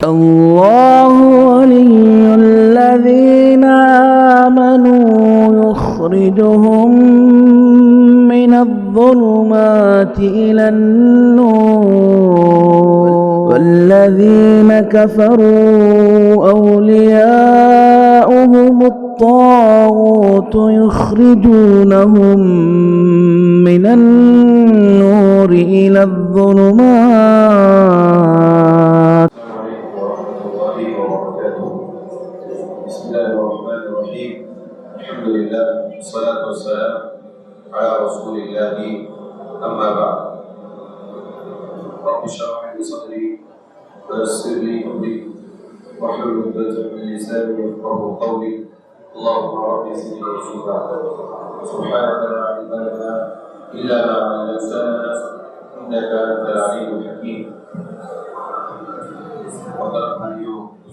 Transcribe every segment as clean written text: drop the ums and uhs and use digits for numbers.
الله ولي الذين آمنوا يخرجهم من الظلمات إلى النور والذين كفروا أولياؤهم الطاغوت يخرجونهم من النور إلى الظلمات. بسم الله الرحمن الرحيم. الحمد لله والصلاة والسلام على رسول الله. أما بعد، رب اشرح لي صدري ويسر لي أمري واحلل عقدة من لساني يفقهوا قولي. اللهم رب زدني علما. سبحانك لا علم لنا إلا ما علمتنا إنك أنت العليم الحكيم.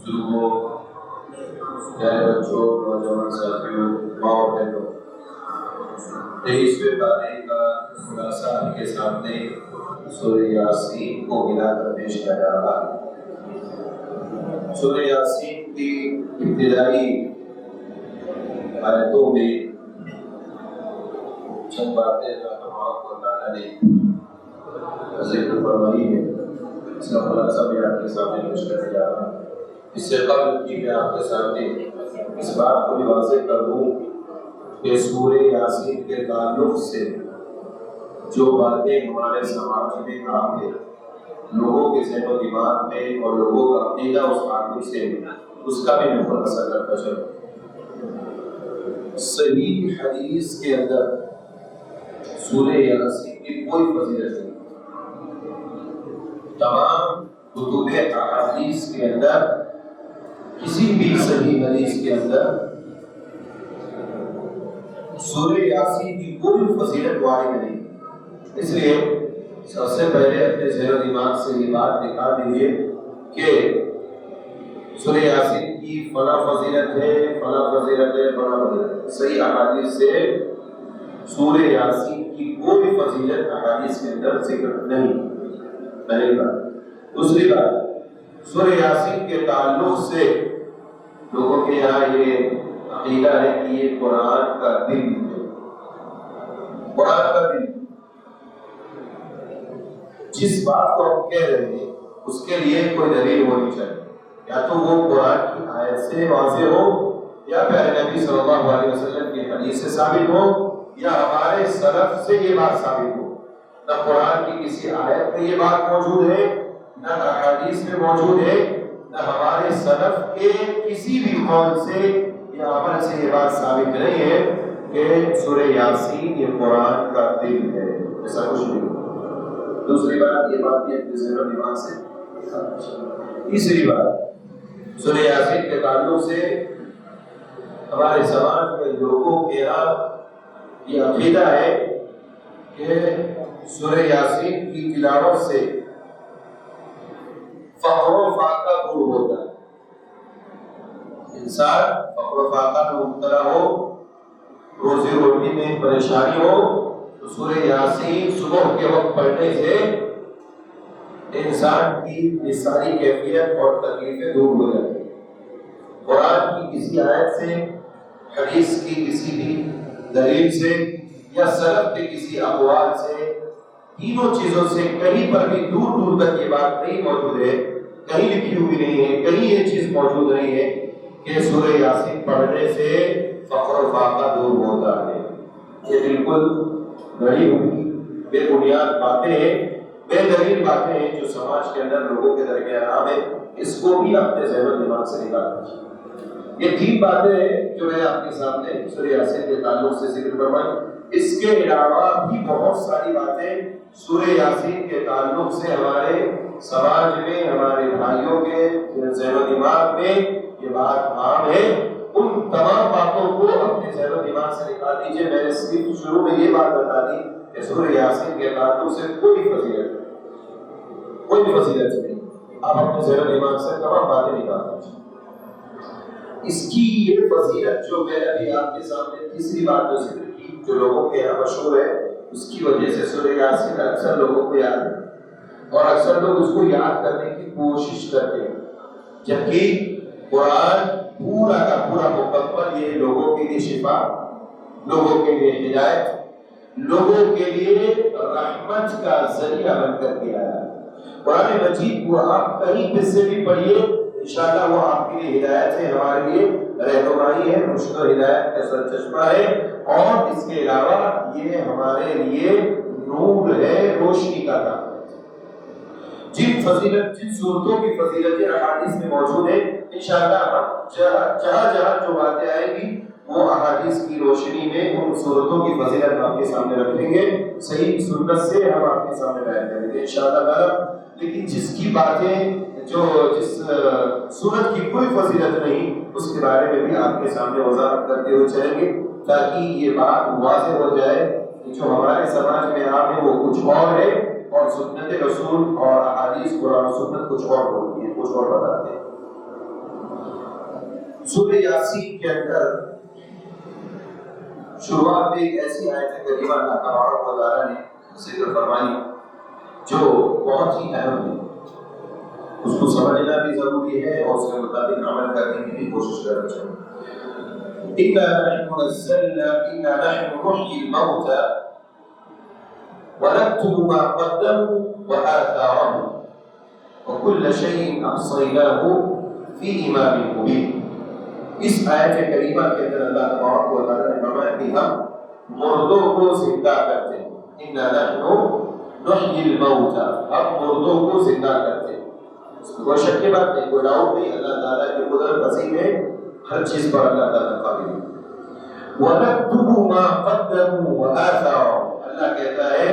بزرگوں، پیارے بچوں، نوجوان ساتھیوں، ماں اور بہنوں، 23ویں پارے کا خلاصہ آپ کے سامنے سورہ یاسین کو ملا کر پیش کیا جا رہا ہے۔ سورہ یاسین کی ابتدائی آیتوں میں چند باتیں تبارک و تعالیٰ نے ذکر فرمائی ہے، اس کا خلاصہ میں آپ کے سامنے پیش کرنے جا رہا ہوں۔ اس سے قبل کہ میں آپ کے سامنے اس بات کو بھی واضح کر دوں کہ سورہ یاسین کے تعلق سے جو باتیں ہمارے سماج میں عام ہیں، لوگوں کے ذہن و دماغ میں اور لوگوں کا عقیدہ اس تعلق سے، اس کا بھی میں خلاصہ کرتا چلوں۔ صحیح حدیث کے اندر سورہ یاسین کی کوئی فضیلت نہیں۔ تمام کتب احادیث کے اندر، کسی بھی صحیح حدیث کے اندر سورہ یاسین کی کوئی فضیلت وارد نہیں۔ اس لیے سب سے پہلے اپنے ذہن و دماغ سے یہ بات نکال دیجیے کہ سورہ یاسین کی فلاں فضیلت ہے، فلاں فضیلت ہے، فلاں فضیلت ہے۔ صحیح احادیث سے سورہ یاسین کی کوئی فضیلت احادیث کے اندر ذکر نہیں۔ پہلی بات۔ دوسری بات، سورہ یاسین کے تعلق سے لوگوں کے یہاں یہ عقیدہ ہے کہ یہ قرآن کا دل ہے۔ قرآن کا دل، جس بات کو ہم کہہ رہے ہیں اس کے لیے کوئی دلیل ہونی چاہیے، یا تو وہ قرآن کی آیت سے واضح ہو، یا پیارے نبی صلی اللہ علیہ وسلم کی حدیث سے ثابت ہو، یا ہمارے سلف سے یہ بات ثابت ہو۔ نہ قرآن کی کسی آیت میں یہ بات موجود ہے، نہ احادیث میں موجود ہے، نہ ہمارے سلف کے کسی بھی قول سے یا عمل سے یہ بات ثابت نہیں ہے کہ سورہ یاسین یہ قرآن کا دل ہے۔ ایسا کچھ نہیں۔ دوسری بات، یہ بات بھی اپنے ذہن و دماغ سے۔ تیسری بات، سورہ یاسین کے تعلق سے ہمارے سماج میں لوگوں کے یہاں یہ عقیدہ ہے کہ سورہ یاسین کی تلاوت سے فقر و فاقہ دور ہوتا ہے۔ انسان فقر و فاقہ میں مبتلا ہو، روزی روٹی میں پریشانی ہو، تو سورہ یاسین صبح کے وقت پڑھنے سے انسان کی یہ ساری کیفیت اور تکلیفیں دور ہو جاتی ہیں۔ قرآن کی کسی آیت سے، حدیث کی کسی بھی دلیل سے، یا سلف کے کسی اقوال سے، تینوں چیزوں سے کہیں پر بھی دور دور تک یہ بات نہیں موجود ہے، کہیں لکھی ہوئی نہیں ہے، کہیں یہ چیز موجود نہیں ہے کہ سورہ یاسین پڑھنے سے فقر و فاقہ دور ہوتا ہے۔ یہ بالکل گڑی ہوئی بے بنیاد باتیں ہیں، بے دلیل باتیں ہیں جو سماج کے اندر لوگوں کے درمیان عام ہے۔ اس کو بھی اپنے ذہن و دماغ سے نکال دیجیے۔ یہ 3 باتیں ہیں جو میں آپ کے سامنے سورہ یاسین کے تعلق سے ذکر فرمائی۔ اس کے علاوہ بھی بہت ساری باتیں سورہ یاسین کے تعلق سے ہمارے سماج میں، ہمارے بھائیوں کے ذہن و دماغ میں یہ بات عام ہے۔ ان تمام باتوں کو اپنے ذہن و دماغ سے نکال دیجیے۔ میں نے صرف شروع میں یہ بات بتا دی کہ سورہ یاسین کے تعلق سے کوئی فضیلت نہیں۔ آپ اپنے ذہن و دماغ سے تمام باتیں نکال دیجیے۔ اس کی یہ فضیلت جو میں نے ابھی آپ کے سامنے تیسری بات جو ذکر کی، جو لوگوں کے یہاں مشہور ہے، اس کی وجہ سے سورہ یاسین اکثر لوگوں کو یاد ہے، اور اکثر لوگ اس کو یاد کرنے کی کوشش کرتے ہیں۔ جبکہ قرآن پورا کا پورا مکمل یہ لوگوں کے لیے شفا، لوگوں کے لیے ہدایت، لوگوں کے لیے رحمت کا ذریعہ بن کر کے آیا ہے۔ قرآن مجید کو آپ کہیں پہ سے بھی پڑھیے، انشاءاللہ وہ آپ کے لیے ہدایت ہے، ہمارے لیے رہنمائی ہے، رشد و ہدایت کا سرچشمہ ہے، اور اس کے علاوہ یہ ہمارے لیے نور ہے، روشنی کا کام ہے۔ جن صورتوں کی فضیلتیں احادیث میں موجود ہیں، انشاءاللہ ہم جہاں جہاں جو باتیں آئیں گی وہ احادیث کی روشنی میں ان صورتوں کی فضیلت ہم آپ کے سامنے رکھیں گے، صحیح سنت سے ہم آپ کے سامنے بیان کریں گے انشاءاللہ تعالی۔ لیکن جس کی باتیں جس سورت کی کوئی فضیلت نہیں، اس کے بارے میں بھی آپ کے سامنے وضاحت کرتے ہوئے چلیں گے، تاکہ یہ بات واضح ہو جائے کہ جو ہمارے سماج میں عام ہے وہ کچھ اور ہے، اور سنت رسول اور احادیث قرآن و سنت کچھ اور ہوتی ہے، کچھ اور بتاتے ہیں۔ سورہ یاسین کے اندر شروعات میں ایک ایسی آیت کریمہ اللہ تبارک و تعالیٰ نے ذکر فرمائی جو بہت ہی اہم ہے، اس کو سمجھنا بھی ضروری ہے اور اس کے مطابق عمل کرنے کی بھی کوشش کرنی چاہیے۔ إِنَّا نَحْنُ نُحْيِي الْمَوْتَى وَنَكْتُبُ مَا قَدَّمُوا وَآثَارَهُمْ وَكُلَّ شَيْءٍ أَحْصَيْنَاهُ فِي إِمَامٍ مُبِينٍ۔ اس آیت کریمہ کے اندر اللہ تبارک و تعالیٰ نے فرمایا کہ ہم مردوں کو زندہ کرتے ہیں۔ إِنَّا نَحْنُ نُحْيِي الْمَوْتَى، ہم مردوں کو زندہ کرتے ہیں۔ کوئی شک کی بات نہیں، کوئی ڈاؤٹ نہیں، اللہ تعالیٰ کی قدرت عظیم ہے، ہر چیز پر اللہ تعالیٰ قادر ہے۔ وَنَكْتُبُ مَا قَدَّمُوا وَآثَارَهُمْ، اللہ کہتا ہے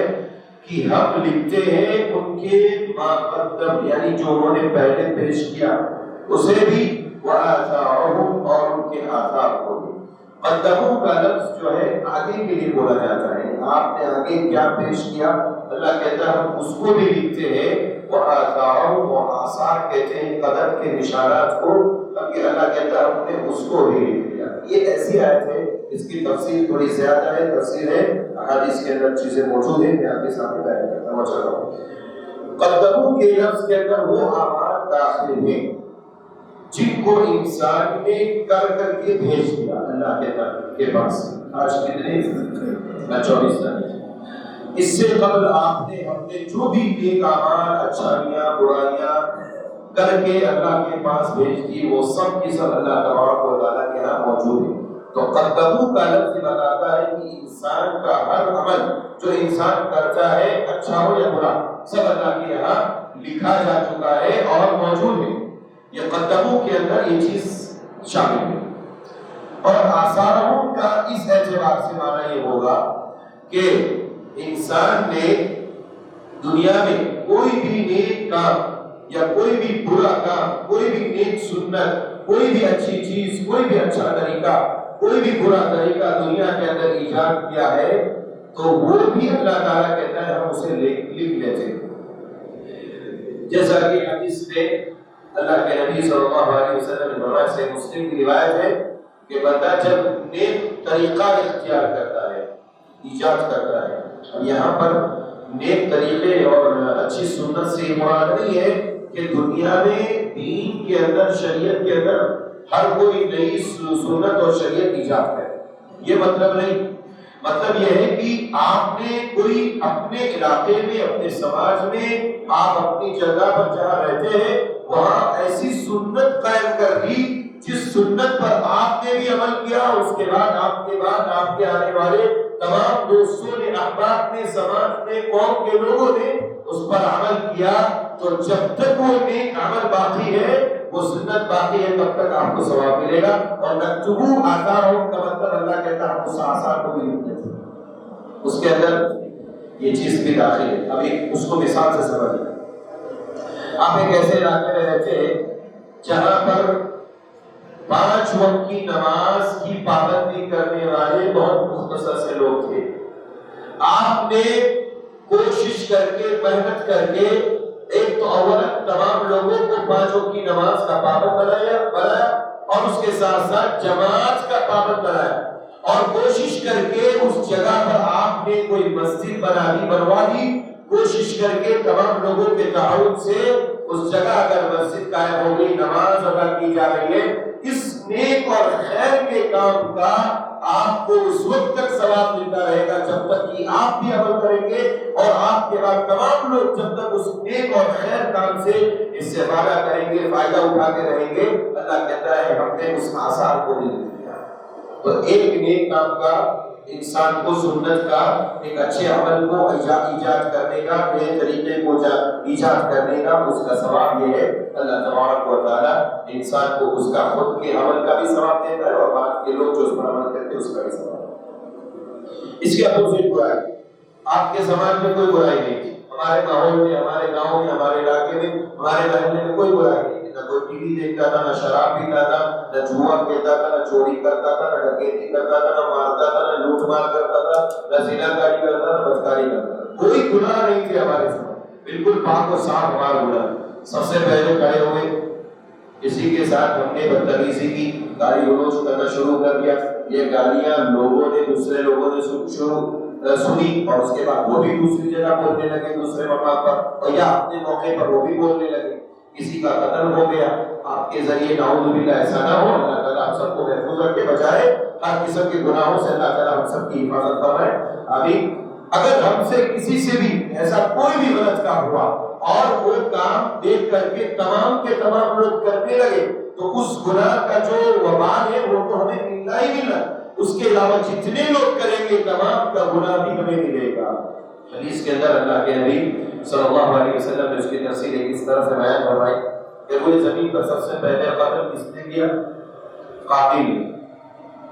کہ ہم لکھتے ہیں ان کے ما قدم، یعنی جو انہوں نے پہلے پیش کیا اسے بھی، وآثارهم، اور ان کے آثار کو بھی۔ قدموں کا لفظ جو ہے آگے کے لیے بولا جاتا ہے، آپ نے آگے کیا پیش کیا، اللہ کہتا ہے ہم اس کو بھی لکھتے ہیں۔ وآثارهم، اور آثار کہتے ہیں قدم کے نشانات کو، بلکہ اللہ کہتا ہے ہم نے اس کو بھی لکھ دیا۔ یہ ایسی آیت ہے، اس کی تفصیل تھوڑی زیادہ ہے، تفصیل ہے، احادیث کے اندر چیزیں موجود ہیں، میں آپ کے سامنے بیان کرتا ہوں۔ چل رہا ہوں، قدموں کے لفظ کے اندر وہ اعمال داخل ہیں جن کو انسان نے کر کر کے بھیج دیا اللہ کے پاس۔ آج کتنے 24 تاریخ، اس سے قبل آپ نے ہم نے جو بھی نیک اعمال، اچھائیاں، برائیاں کر کے اللہ کے پاس بھیج دی، وہ سب کی سب اللہ تبارک و تعالیٰ کے یہاں موجود ہے۔ تو قدموں کا لفظ بتاتا ہے کہ انسان کا ہر عمل جو انسان کرتا ہے، اچھا ہو یا برا، سب اللہ کے یہاں لکھا جا چکا ہے اور موجود ہے۔ یہ قدموں کے اندر یہ چیز شامل ہے۔ اور آثاروں کا اس اعتبار سے معنی یہ ہوگا کہ انسان نے دنیا میں کوئی بھی نیک کام یا کوئی بھی برا کام، کوئی بھی نیک سنت، کوئی بھی اچھی چیز، کوئی بھی اچھا طریقہ، کوئی بھی برا طریقہ دنیا کے اندر ایجاد کیا ہے، تو وہ بھی اللہ تعالیٰ کہتا ہے ہم اسے لکھ لیتے ہیں۔ جیسا کہ حدیث میں اللہ کے نبی صلی اللہ علیہ وسلم نے فرمایا، سے مسلم کی روایت ہے کہ بندہ جب نیک طریقہ اختیار کرتا ہے، ایجاد کرتا ہے، اور یہاں پر نیک طریقے اور اچھی سنت سے مراد نہیں ہے کہ دنیا میں دین کے اندر، شریعت کے اندر ہر کوئی نئی سنت اور شریعت ایجاد کرے، یہ مطلب نہیں۔ مطلب یہ ہے کہ آپ نے کوئی اپنے علاقے میں، اپنے سماج میں، آپ اپنی جگہ پر جہاں رہتے ہیں وہاں ایسی سنت قائم کر دی جس سنت پر آپ نے بھی عمل کیا، اس کے بعد آپ کے بعد آپ کے آنے والے تمام دوستوں نے، احباب نے، سماج نے، قوم کے لوگوں نے اس پر عمل کیا، تو جب تک وہ نیک عمل باقی ہے، وہ سنت باقی ہے، تب تک آپ کو ثواب ملے گا۔ اور نکتبو آثارہم کا مطلب اللہ کہتا ہے ہم اس آثار کو بھی لکھتے ہیں، اس کے اندر یہ چیز بھی داخل ہے۔ اب ایک اس کو مثال سے سمجھیں، آپ ایک ایسے علاقے میں رہتے ہیں جہاں پر 5 وقت کی نماز کی پابندی کرنے والے بہت مختصر سے لوگ تھے۔ آپ نے کوشش کر کے، محنت کر کے، ایک تو اولا تمام لوگوں کو 5 وقت کی نماز کا پابند بنایا، اور اس کے ساتھ ساتھ جماعت کا پابند بنایا، اور کوشش کر کے اس جگہ پر آپ نے کوئی مسجد بنوا دی، کوشش کر کے تمام لوگوں کے تعاون سے اس جگہ اگر مسجد قائم ہو گئی، نماز کی جا رہی ہے، اس نیک اور خیر کے کام کا آپ کو اس وقت تک ثواب ملتا رہے گا جب تک کہ آپ بھی عمل کریں گے اور آپ کے بعد تمام لوگ جب تک اس نیک اور خیر کام سے استفادہ کریں گے، فائدہ اٹھاتے رہیں گے۔ اللہ کہتا ہے ہم نے اس آثار کو بھی دیا۔ تو ایک نیک کام کا انسان کو سنت کا ایک اچھے عمل کو ایجاد کرنے کا، نئے طریقے کو ایجاد کرنے کا، اس کا ثواب یہ ہے اللہ تبارک و تعالیٰ انسان کو اس کا خود کے عمل کا بھی ثواب دیتا ہے اور بعد کے لوگ جو اس پر عمل کرتے ہیں اس کا بھی ثواب۔ اس کے اپوزٹ برائی، آپ کے سماج میں کوئی برائی نہیں، ہمارے ماحول میں، ہمارے گاؤں میں، ہمارے علاقے میں، ہمارے محلے میں کوئی برائی نہیں، نہ کوئی ٹی وی دیکھتا تھا، نہ شراب پیتا تھا، نہ جوا کھیلتا تھا، نہ چوری کرتا تھا، نہ ڈکیتی کرتا تھا، نہ مارتا تھا، نہ لوٹ مار کرتا تھا، نہ زناکاری کرتا تھا، نہ بدکاری کرتا تھا، کوئی گناہ نہیں تھے ہمارے ساتھ، بالکل پاک و صاف ہمارا گناہ۔ سب سے پہلے کھڑے ہوئے کسی کے ساتھ ہم نے بدتمیزی کی، گالی گلوچ کرنا شروع کر دیا، یہ گالیاں لوگوں نے، دوسرے لوگوں نے سنی اور اس کے بعد وہ بھی دوسری جگہ بولنے لگے، دوسرے مقام پر، اور یا اپنے موقع پر وہ بھی بولنے لگے، کسی کا قتل ہو گیا، آپ کے ذریعے نعوذ باللہ ایسا نہ ہو، اللہ تعالیٰ ہم سب کو محفوظ رکھے، بچائے ہر قسم کے گناہوں سے، اللہ تعالیٰ ہم سب کی حفاظت فرمائے، آمین۔ اگر ہم سے کسی سے بھی ایسا کوئی بھی غلط کام ہوا اور وہ کام دیکھ کر کے تمام کے تمام لوگ کرنے لگے تو اس گناہ کا جو وبال ہے وہ تو ہمیں ملنا ہی ملنا، اس کے علاوہ جتنے لوگ کریں گے تمام کا گناہ بھی ہمیں ملے گا۔ حدیث کے اندر اللہ کے نبی صلی اللہ علیہ وسلم نے اس کی تفصیل اس طرح سے بیان فرمائی کہ روئے زمین پر سب سے پہلے قتل کس نے کیا؟ قابیل نے،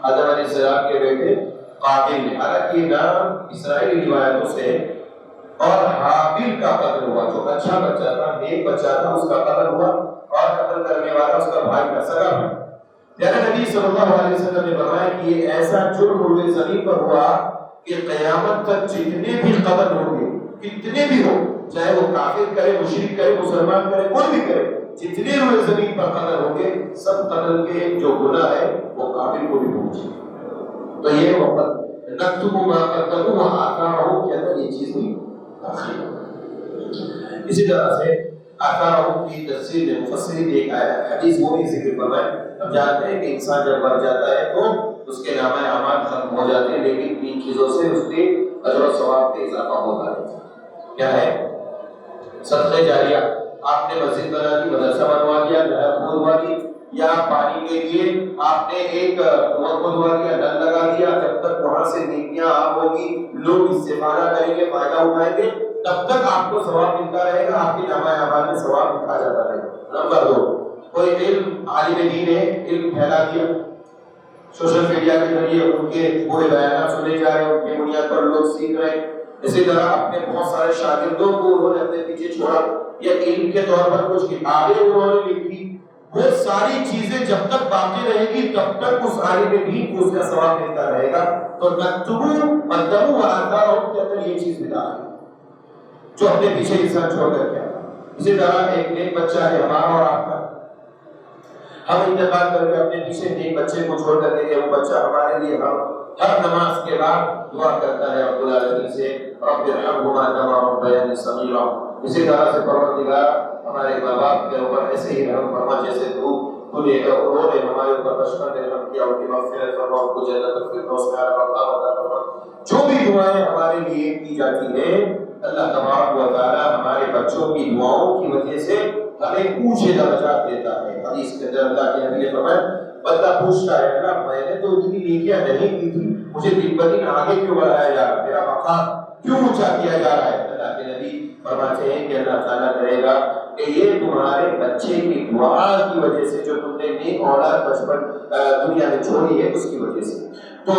آدم علیہ السلام کے بیٹے قابیل نے، حالانکہ نام اسرائیلی روایتوں سے، اور حابیل کا قتل ہوا، جو اچھا بچہ تھا، نیک بچہ تھا، اس کا قتل ہوا، اور قتل کرنے والا اس کا بھائی کا سگا بھائی۔ پیارے نبی صلی اللہ علیہ وسلم نے فرمایا کہ یہ ایسا جرم روئے زمین پر ہوا کہ قیامت تک جتنے بھی قتل ہوں گے، کتنے بھی ہو، چاہے وہ کافر کرے، مشرک کرے، مسلمان کرے، کوئی بھی کرے، جتنے روئے زمین پر قتل ہوں گے، سب قتل کے جو گناہ ہے وہ قابل کو بھی پہنچے۔ تو یہ وقت نکتب ما قدموا وآثارهم کے اندر یہ چیز بھی داخل ہے۔ اسی طرح سے آثارهم کی تفسیر میں مفسرین ایک حدیث وہ بھی ذکر فرمائے، ہم جانتے ہیں کہ انسان جب مر جاتا ہے تو اس کے نامہ اعمال ختم ہو جاتے ہیں، لیکن ان چیزوں سے اس کے اجر و ثواب میں اضافہ ہوتا ہے۔ کیا ہے؟ صدقہ جاریہ، آپ نے مسجد بنا دی، مدرسہ بنوا دیا، نہر کھودوا دی، یا پانی کے لیے آپ نے ایک کنواں کھودوا دیا، نل لگا دیا، جب تک وہاں سے نیکیاں عام ہوگی، لوگ استفادہ کریں گے، فائدہ اٹھائیں گے، تب تک آپ کو ثواب ملتا رہے گا، آپ کے نامہ اعمال میں ثواب لکھا جاتا رہے گا۔ نمبر 2، کوئی علم، عالم دین ہے، علم پھیلا دیا، سوشل میڈیا کے ذریعے ان کے پورے بیانات سنے جا رہے ہیں، ان کی بنیاد پر لوگ سیکھ رہے ہیں، اسی طرح اپنے بہت سارے شاگردوں کو انہوں نے اپنے پیچھے چھوڑا، یا علم کے طور پر کچھ کتابیں انہوں نے لکھی، وہ ساری چیزیں جب تک باقی رہے گی تب تک اس عالم دین کو اس کا ثواب ملتا رہے گا۔ تو نکتبو قدموا وآثارهم کے اندر یہ چیز ملا ہے جو اپنے پیچھے انسان چھوڑ کر گیا۔ اسی طرح ایک نیک بچہ ہے ہمارا اور آپ کا، ہم انتقال کر کے اپنے پیچھے نیک بچے کو چھوڑ کر گئے، وہ بچہ ہمارے لیے ہر نماز کے بعد دعا کرتا ہے رب العالمین سے، رب ارحمہما کما ربیانی صغیرا۔ اسی طرح سے پروردگار ہمارے ماں باپ کے اوپر ایسے ہی رحم فرما جیسے انہوں نے ہمارے اوپر بچپن میں رحم کیا، ان کی مغفرت فرما، ان کو جنت الفردوس میں مقام عطا فرما۔ جو بھی دعائیں ہمارے لیے کی جاتی ہیں، اللہ تبارک و تعالی ہمارے بچوں کی دعاؤں کی وجہ سے ہمیں اونچے درجات دیتا ہے۔ حدیث کے اندر اللہ کے نبی نے فرمایا، بندہ پوچھتا ہے اللہ میں نے تو اتنی نیکیاں نہیں کی تھی، مجھے دن بدن آگے کیوں بڑھایا جا رہا ہے، میرا مقام کیوں اونچا کیا جا رہا ہے؟ اللہ کے نبی فرماتے ہیں کہ اللہ تعالیٰ کہے گا کہ یہ تمہارے بچے کی دعا کی وجہ سے، جو تم نے نیک اولاد بچپن دنیا میں چھوڑی ہے اس کی وجہ سے۔ تو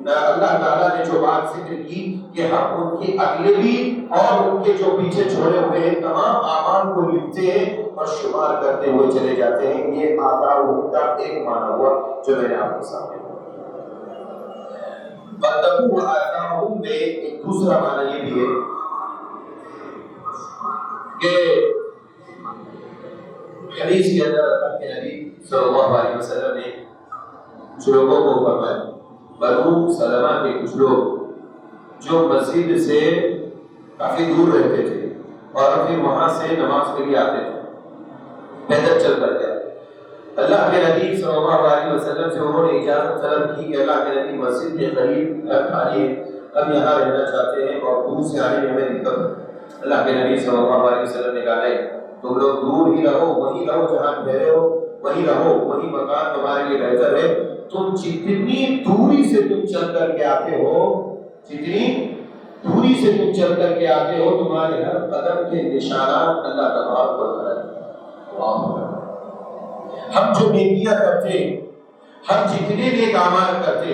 اللہ تعالیٰ نے جو بات ذکر کی کہ ہم ان کے اگلے بھی اور ان کے جو پیچھے چھوڑے ہوئے ہیں تمام اعمال کو لکھتے ہیں اور شمار کرتے ہوئے چلے جاتے ہیں، یہ آثار کا ایک معنی ہوا جو میں نے آپ کے سامنے بندوں آثاروں میں ایک دوسرا معنی یہ بھی ہے کہ حدیث کے اندر اللہ کے نبی صلی اللہ علیہ وسلم نے کچھ لوگوں کو فرمایا، بنو سلمہ کے کچھ لوگ جو مسجد سے کافی دور رہتے تھے اور پھر وہاں سے نماز کے لیے آتے تھے، پیدل چل کر کے اللہ کے نبی صلی اللہ علیہ وسلم سے انہوں نے اجازت طلب کی کہ اللہ کے نبی مسجد کے قریب گھر خالی ہے، ہم یہاں رہنا چاہتے ہیں اور دور سے آنے میں ہمیں دقت۔ اللہ کے نبی صلی اللہ علیہ وسلم نے کہا نہیں، تم لوگ دور ہی رہو، وہیں رہو جہاں ٹھہرے ہو، وہیں رہو، وہی مکان تمہارے لیے بہتر ہے۔ تم جتنی دوری سے تم چل کر کے آتے ہو، جتنی دوری سے تم چل کر کے آتے ہو، تمہارے ہر قدم کے نشانات اللہ تبارک و تعالی۔ ہم جو نیکیاں کرتے، ہم جتنے نیک اعمال کرتے،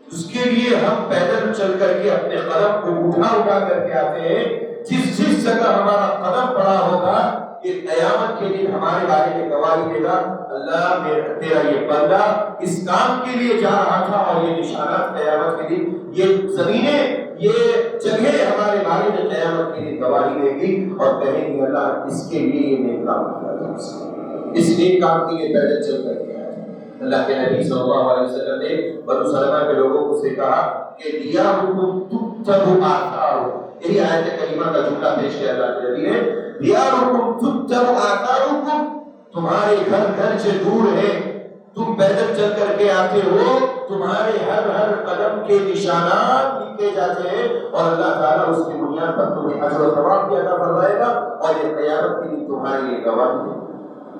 اس کے لیے ہم پیدل چل کر کے اپنے قدم کو اٹھا کر کے آتے ہیں۔ جس جگہ ہمارا قدم پڑا ہوگا، یہ قیامت کے دن ہمارے بارے میں گواہی دے گا، اللہ تیرا یہ بندہ اس کام کے لیے جا رہا تھا، اور یہ نشانات قیامت کے دن، یہ زمینیں، یہ جگہ ہمارے بارے میں قیامت کے دن گواہی دے گی اور کہیں گے اللہ اس کے لیے یہ نیک کام کیا تھا، اس نیک کام کے لیے پیدل چل کر کے آیا۔ اللہ کے نبی صلی اللہ علیہ وسلم نے بنو سلمہ کے لوگوں کو سے کہا کہ دیارکم تکتب آثارکم، یہی آیت کریمہ کا جملہ پیش کیا اللہ کے نبی نے، دیارکم تکتب آثارکم، تمہارے گھر گھر سے دور ہے، تم پیدل چل کر کے آتے ہو، تمہارے ہر قدم کے نشانات لکھے جاتے ہیں، اور اللہ تعالیٰ اس کی بنیاد پر تمہیں اجر و ثواب بھی عطا فرمائے گا، اور یہ قیامت کے دن تمہارے لیے گواہی ہے۔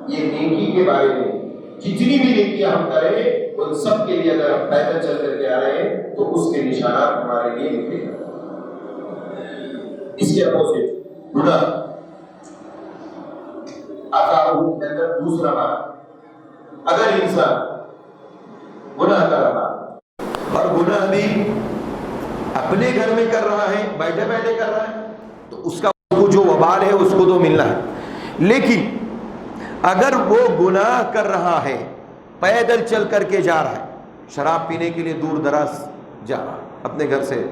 یہ نیکی کے بارے میں جتنی بھی نیکیاں ہم کریں، ان سب کے لیے اگر ہم پیدل چل کر کے آ رہے ہیں تو اس کے نشانات ہمارے لیے لکھے گئے۔ اس کے اپوزٹ گناہ، آثارہ کے اندر دوسرا معنی، اگر انسان گناہ کر رہا اور گناہ بھی اپنے گھر میں کر رہا ہے، بیٹھے بیٹھے کر رہا ہے، تو اس کا جو وبال ہے اس کو تو ملنا ہے، لیکن اگر وہ گناہ کر رہا ہے، پیدل چل کر کے جا رہا ہے، شراب پینے کے لیے دور دراز جا رہا ہے، اپنے گھر سے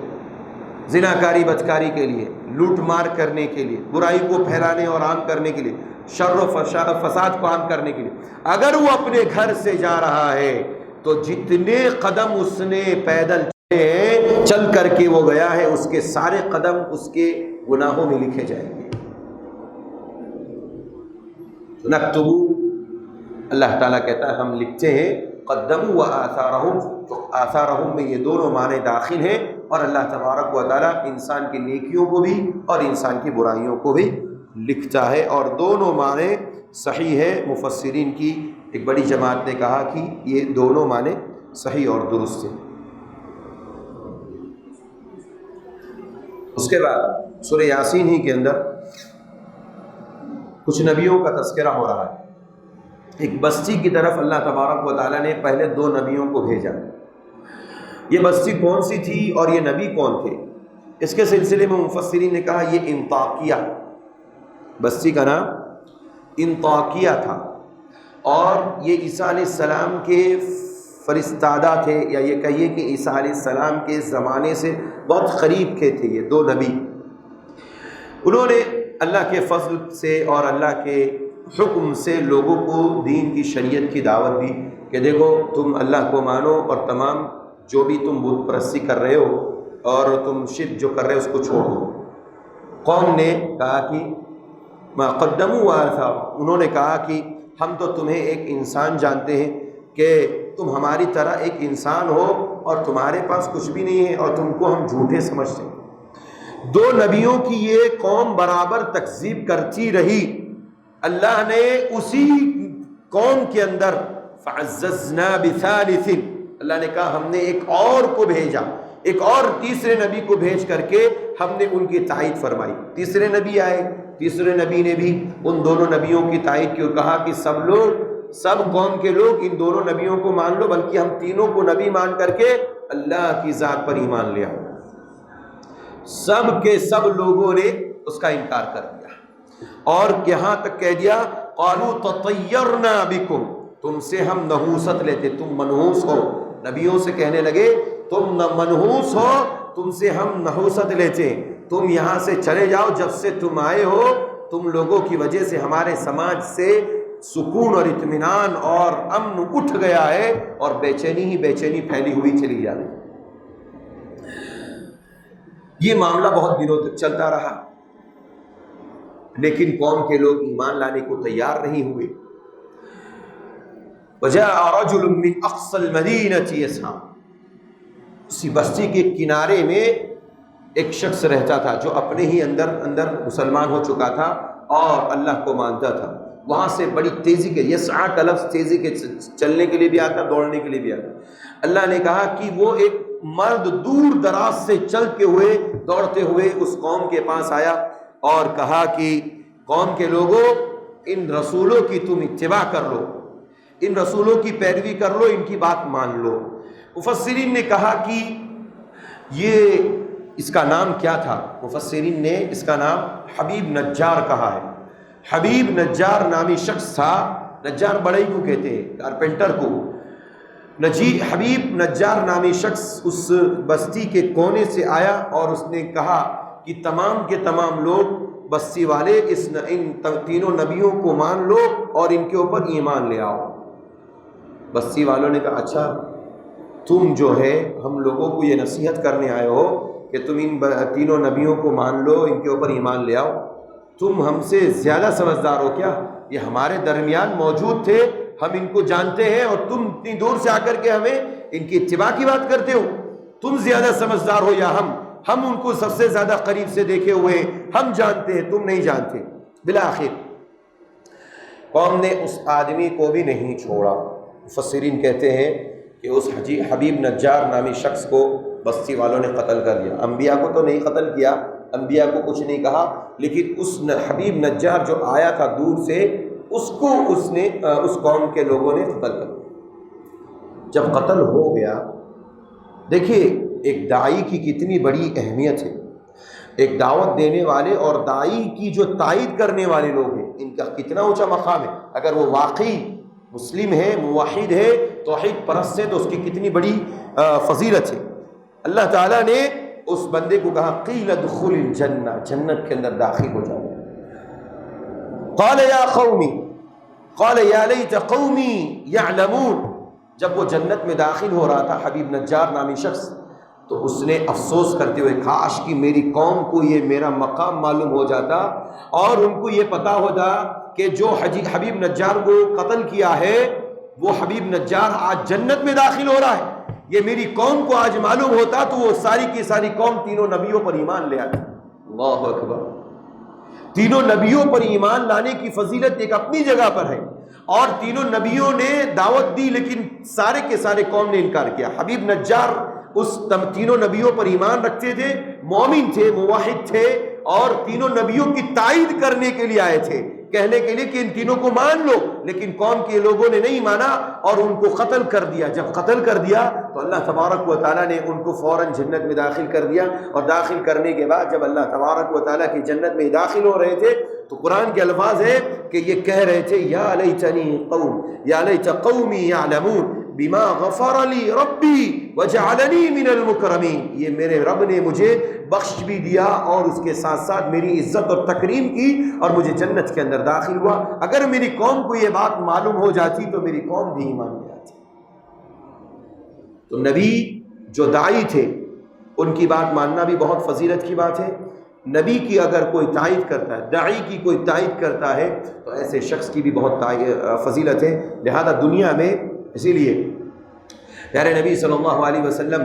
زناکاری بدکاری کے لیے، لوٹ مار کرنے کے لیے، برائی کو پھیلانے اور عام کرنے کے لیے، شر و فساد کو عام کرنے کے لیے، اگر وہ اپنے گھر سے جا رہا ہے تو جتنے قدم اس نے پیدل چل کر کے وہ گیا ہے، اس کے سارے قدم اس کے گناہوں میں لکھے جائیں گے۔ نکتبو، اللہ تعالیٰ کہتا ہے ہم لکھتے ہیں، قدموا و آثارہم، تو آثارہم میں یہ دونوں معنی داخل ہیں، اور اللہ تبارک و تعالیٰ انسان کی نیکیوں کو بھی اور انسان کی برائیوں کو بھی لکھتا ہے، اور دونوں معنی صحیح ہے۔ مفسرین کی ایک بڑی جماعت نے کہا کہ یہ دونوں معنی صحیح اور درست ہیں۔ اس کے بعد سورہ یاسین ہی کے اندر کچھ نبیوں کا تذکرہ ہو رہا ہے۔ ایک بستی کی طرف اللہ تبارک و تعالیٰ نے پہلے 2 نبیوں کو بھیجا۔ یہ بستی کون سی تھی اور یہ نبی کون تھے؟ اس کے سلسلے میں مفسرین نے کہا یہ انطاکیہ، بستی کا نام انطاکیہ تھا، اور یہ عیسیٰ علیہ السلام کے فرستادہ تھے، یا یہ کہیے کہ عیسیٰ علیہ السلام کے زمانے سے بہت قریب کے تھے یہ 2 نبی۔ انہوں نے اللہ کے فضل سے اور اللہ کے حکم سے لوگوں کو دین کی شریعت کی دعوت دی کہ دیکھو تم اللہ کو مانو، اور تمام جو بھی تم بت پرستی کر رہے ہو اور تم شرک جو کر رہے ہو اس کو چھوڑ دو۔ قوم نے کہا کہ ما قدموا وآثاروا، انہوں نے کہا کہ ہم تو تمہیں ایک انسان جانتے ہیں کہ تم ہماری طرح ایک انسان ہو اور تمہارے پاس کچھ بھی نہیں ہے، اور تم کو ہم جھوٹے سمجھتے ہیں۔ 2 نبیوں کی یہ قوم برابر تکذیب کرتی رہی، اللہ نے اسی قوم کے اندر فعززنا بثالث، اللہ نے کہا ہم نے ایک اور کو بھیجا، ایک اور تیسرے نبی کو بھیج کر کے ہم نے ان کی تائید فرمائی۔ تیسرے نبی آئے، تیسرے نبی نے بھی ان دونوں نبیوں کی تائید کی اور کہا کہ سب قوم کے لوگ ان دونوں نبیوں کو مان لو، بلکہ ہم تینوں کو نبی مان کر کے اللہ کی ذات پر ایمان لیا۔ سب کے سب لوگوں نے اس کا انکار کر دیا، اور یہاں تک کہہ دیا قالوا تطیرنا بکم، تم سے ہم نحوست لیتے، تم منحوس ہو۔ نبیوں سے کہنے لگے تم منحوس ہو، تم سے ہم نحوست لیتے، تم یہاں سے چلے جاؤ، جب سے تم آئے ہو تم لوگوں کی وجہ سے ہمارے سماج سے سکون اور اطمینان اور امن اٹھ گیا ہے، اور بے چینی پھیلی ہوئی چلی جا رہی۔ یہ معاملہ بہت دنوں تک چلتا رہا، لیکن قوم کے لوگ ایمان لانے کو تیار نہیں ہوئے۔ وجاء رجل من اقصى المدینة یسعی، اسی بستی کے کنارے میں ایک شخص رہتا تھا جو اپنے ہی اندر مسلمان ہو چکا تھا اور اللہ کو مانتا تھا. وہاں سے بڑی تیزی کے، یسعی کا لفظ تیزی کے چلنے کے لیے بھی آتا، دوڑنے کے لیے بھی آتا. اللہ نے کہا کہ وہ ایک مرد دور دراز سے چلتے ہوئے دوڑتے ہوئے اس قوم کے پاس آیا اور کہا کہ قوم کے لوگوں، ان رسولوں کی تم اتباع کر لو، ان رسولوں کی پیروی کر لو، ان کی بات مان لو. مفسرین نے کہا کہ یہ اس کا نام کیا تھا؟ مفسرین نے اس کا نام حبیب نجار کہا ہے. حبیب نجار نامی شخص تھا. نجار بڑھئی کو کہتے ہیں، کارپینٹر کو. حبیب نجار نامی شخص اس بستی کے کونے سے آیا اور اس نے کہا کہ تمام کے تمام لوگ بستی والے ان تینوں نبیوں کو مان لو اور ان کے اوپر ایمان لے آؤ. بستی والوں نے کہا اچھا تم جو ہے ہم لوگوں کو یہ نصیحت کرنے آئے ہو کہ تم ان تینوں نبیوں کو مان لو، ان کے اوپر ایمان لے آؤ، تم ہم سے زیادہ سمجھدار ہو کیا؟ یہ ہمارے درمیان موجود تھے، ہم ان کو جانتے ہیں اور تم اتنی دور سے آ کر کے ہمیں ان کی اتباع کی بات کرتے ہو. تم زیادہ سمجھدار ہو یا ہم ان کو سب سے زیادہ قریب سے دیکھے ہوئے، ہم جانتے ہیں تم نہیں جانتے. بالآخر قوم نے اس آدمی کو بھی نہیں چھوڑا. مفسرین کہتے ہیں کہ اس حبیب نجار نامی شخص کو بستی والوں نے قتل کر دیا. انبیاء کو تو نہیں قتل کیا، انبیاء کو کچھ نہیں کہا، لیکن اس حبیب نجار جو آیا تھا دور سے، اس کو اس قوم کے لوگوں نے قتل کر دیا. جب قتل ہو گیا، دیکھیے ایک داعی کی کتنی بڑی اہمیت ہے. ایک دعوت دینے والے اور داعی کی جو تائید کرنے والے لوگ ہیں، ان کا کتنا اونچا مقام ہے. اگر وہ واقعی مسلم ہے، موحد ہے، توحید پرست ہے، تو اس کی کتنی بڑی فضیلت ہے. اللہ تعالیٰ نے اس بندے کو کہا قیل ادخل الجنہ، جنت کے اندر داخل ہو جاؤ. قال یا قومی، قال یا لیت قومی یعلمون. جب وہ جنت میں داخل ہو رہا تھا حبیب نجار نامی شخص، تو اس نے افسوس کرتے ہوئے کاش کہ میری قوم کو یہ میرا مقام معلوم ہو جاتا اور ان کو یہ پتا ہوتا کہ جو حبیب نجار کو قتل کیا ہے وہ حبیب نجار آج جنت میں داخل ہو رہا ہے. یہ میری قوم کو آج معلوم ہوتا تو وہ ساری کی ساری قوم تینوں نبیوں پر ایمان لے آتی. اللہ اکبر. تینوں نبیوں پر ایمان لانے کی فضیلت ایک اپنی جگہ پر ہے، اور تینوں نبیوں نے دعوت دی لیکن سارے کے سارے قوم نے انکار کیا. حبیب نجار اس تینوں نبیوں پر ایمان رکھتے تھے، مومن تھے، موحد تھے، اور تینوں نبیوں کی تائید کرنے کے لیے آئے تھے، کہنے کے لیے کہ ان تینوں کو مان لو. لیکن قوم کے لوگوں نے نہیں مانا اور ان کو قتل کر دیا. جب قتل کر دیا تو اللہ تبارک و تعالیٰ نے ان کو فوراً جنت میں داخل کر دیا. اور داخل کرنے کے بعد جب اللہ تبارک و تعالیٰ کی جنت میں داخل ہو رہے تھے تو قرآن کے الفاظ ہے کہ یہ کہہ رہے تھے یا لیتنی قوم، یا لیت قومی یعلمون بما غفر لی ربی وجعلنی من المکرمین. یہ میرے رب نے مجھے بخش بھی دیا اور اس کے ساتھ ساتھ میری عزت اور تکریم کی اور مجھے جنت کے اندر داخل ہوا. اگر میری قوم کو یہ بات معلوم ہو جاتی تو میری قوم بھی ایمان لے آتی. تو نبی جو داعی تھے ان کی بات ماننا بھی بہت فضیلت کی بات ہے. نبی کی اگر کوئی تائید کرتا ہے، داعی کی کوئی تائید کرتا ہے تو ایسے شخص کی بھی بہت فضیلت ہے. لہذا دنیا میں اسی لیے پیارے نبی صلی اللہ علیہ وسلم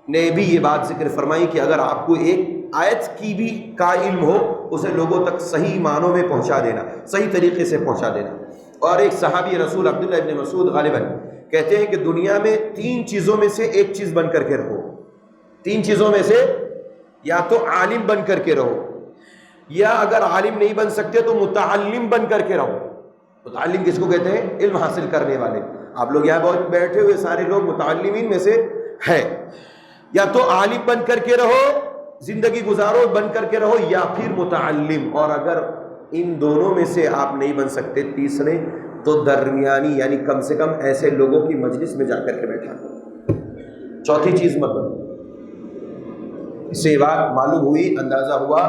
نے بھی یہ بات ذکر فرمائی کہ اگر آپ کو ایک آیت کی بھی کا علم ہو اسے لوگوں تک صحیح معنوں میں پہنچا دینا، صحیح طریقے سے پہنچا دینا. اور ایک صحابی رسول عبداللہ ابن مسعود غالباً کہتے ہیں کہ دنیا میں 3 چیزوں میں سے ایک چیز بن کر کے رہو. 3 چیزوں میں سے یا تو عالم بن کر کے رہو، یا اگر عالم نہیں بن سکتے تو متعلم بن کر کے رہو. متعلم کس کو کہتے ہیں؟ علم حاصل کرنے والے. آپ لوگ یہاں بہت بیٹھے ہوئے سارے لوگ متعلمین میں سے ہیں. یا تو عالم بن کر کے رہو، زندگی گزارو بن کر کے رہو، یا پھر متعلم. اور اگر ان دونوں میں سے آپ نہیں بن سکتے تیسرے تو درمیانی، یعنی کم سے کم ایسے لوگوں کی مجلس میں جا کر کے بیٹھا. چوتھی چیز مت بنو. اس سے بات معلوم ہوئی، اندازہ ہوا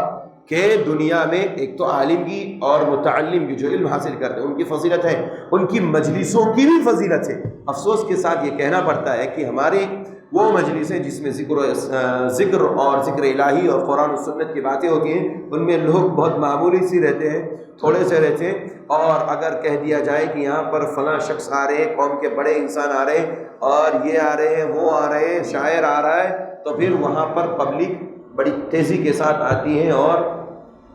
کہ دنیا میں ایک تو عالم کی اور متعلم کی جو علم حاصل کرتے ہیں ان کی فضیلت ہے، ان کی مجلسوں کی بھی فضیلت ہے. افسوس کے ساتھ یہ کہنا پڑتا ہے کہ ہمارے وہ مجلسیں جس میں ذکر اور ذکر الہی اور قرآن و سنت کی باتیں ہوتی ہیں ان میں لوگ بہت معمولی سی رہتے ہیں تھوڑے سے رہتے ہیں، اور اگر کہہ دیا جائے کہ یہاں پر فلاں شخص آ رہے ہیں، قوم کے بڑے انسان آ رہے ہیں، اور یہ آ رہے ہیں، وہ آ رہے ہیں، شاعر آ رہا ہے، تو پھر وہاں پر پبلک بڑی تیزی کے ساتھ آتی ہے، اور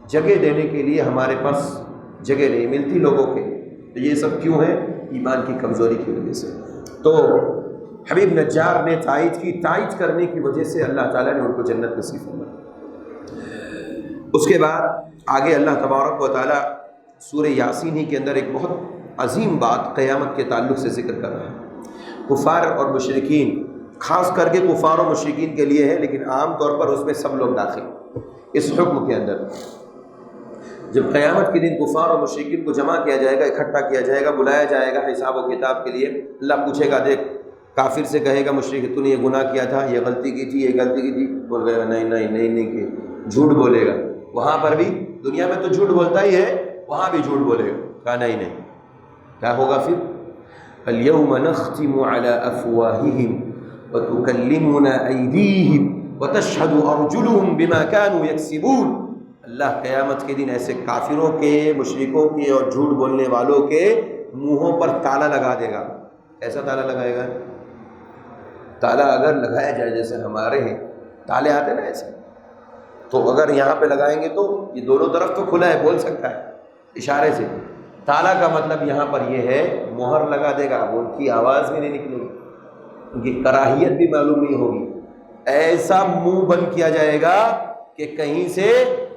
جگہ دینے کے لیے ہمارے پاس جگہ نہیں ملتی لوگوں کے. تو یہ سب کیوں ہے؟ ایمان کی کمزوری کی وجہ سے. تو حبیب نجار نے تائید کرنے کی وجہ سے اللہ تعالیٰ نے ان کو جنت نصیب فرمائی. اس کے بعد آگے اللہ تبارک و تعالیٰ سورہ یاسین ہی کے اندر ایک بہت عظیم بات قیامت کے تعلق سے ذکر کر رہا ہے. کفار اور مشرکین، خاص کر کے کفار و مشرکین کے لیے ہے، لیکن عام طور پر اس میں سب لوگ داخل اس حکم کے اندر. جب قیامت کے دن کفار و مشرکین کو جمع کیا جائے گا، اکٹھا کیا جائے گا، بلایا جائے گا حساب و کتاب کے لیے، اللہ پوچھے گا، دیکھ کافر سے کہے گا مشرک تو نے یہ گناہ کیا تھا، یہ غلطی کی تھی، یہ غلطی کی تھی، بول گئے نہیں کہ جھوٹ بولے گا. وہاں پر بھی دنیا میں تو جھوٹ بولتا ہی ہے، وہاں بھی جھوٹ بولے گا. کہا نہیں. کیا ہوگا پھر؟ اليوم نختم على افواههم وتكلمنا ايديهم وتشهد ارجلهم بما كانوا يكسبون. اللہ قیامت کے دن ایسے کافروں کے، مشرکوں کے اور جھوٹ بولنے والوں کے منہوں پر تالا لگا دے گا. ایسا تالا لگائے گا، تالا اگر لگایا جائے جیسے ہمارے ہیں تالے آتے نا ایسے، تو اگر یہاں پہ لگائیں گے تو یہ دونوں طرف تو کھلا ہے، بول سکتا ہے اشارے سے. تالا کا مطلب یہاں پر یہ ہے مہر لگا دے گا، ان کی آواز بھی نہیں نکلے گی، ان کی کراہیت بھی معلوم نہیں ہوگی. ایسا منہ بند کیا جائے گا کہ کہیں سے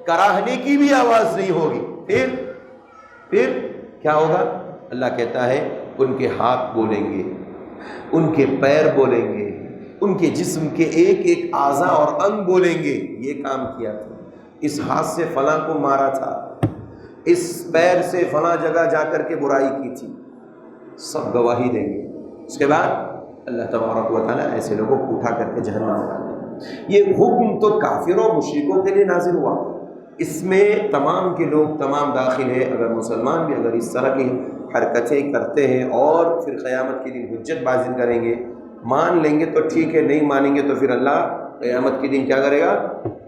کراہنے کی بھی آواز نہیں ہوگی. پھر کیا ہوگا؟ اللہ کہتا ہے ان کے ہاتھ بولیں گے، ان کے پیر بولیں گے، ان کے جسم کے ایک ایک اعضاء اور انگ بولیں گے، یہ کام کیا تھا، اس ہاتھ سے فلاں کو مارا تھا، اس پیر سے فلاں جگہ جا کر کے برائی کی تھی. سب گواہی دیں گے. اس کے بعد اللہ تبارک و تعالیٰ ایسے لوگوں کو اٹھا کر کے جہنم میں ڈال دیں گے. یہ حکم تو کافروں مشرکوں کے لیے نازل ہوا، اس میں تمام کے لوگ تمام داخل ہیں. اگر مسلمان بھی اگر اس طرح کی حرکتیں کرتے ہیں اور پھر قیامت کے دن حجت بازی کریں گے، مان لیں گے تو ٹھیک ہے، نہیں مانیں گے تو پھر اللہ قیامت کے دن کیا کرے گا؟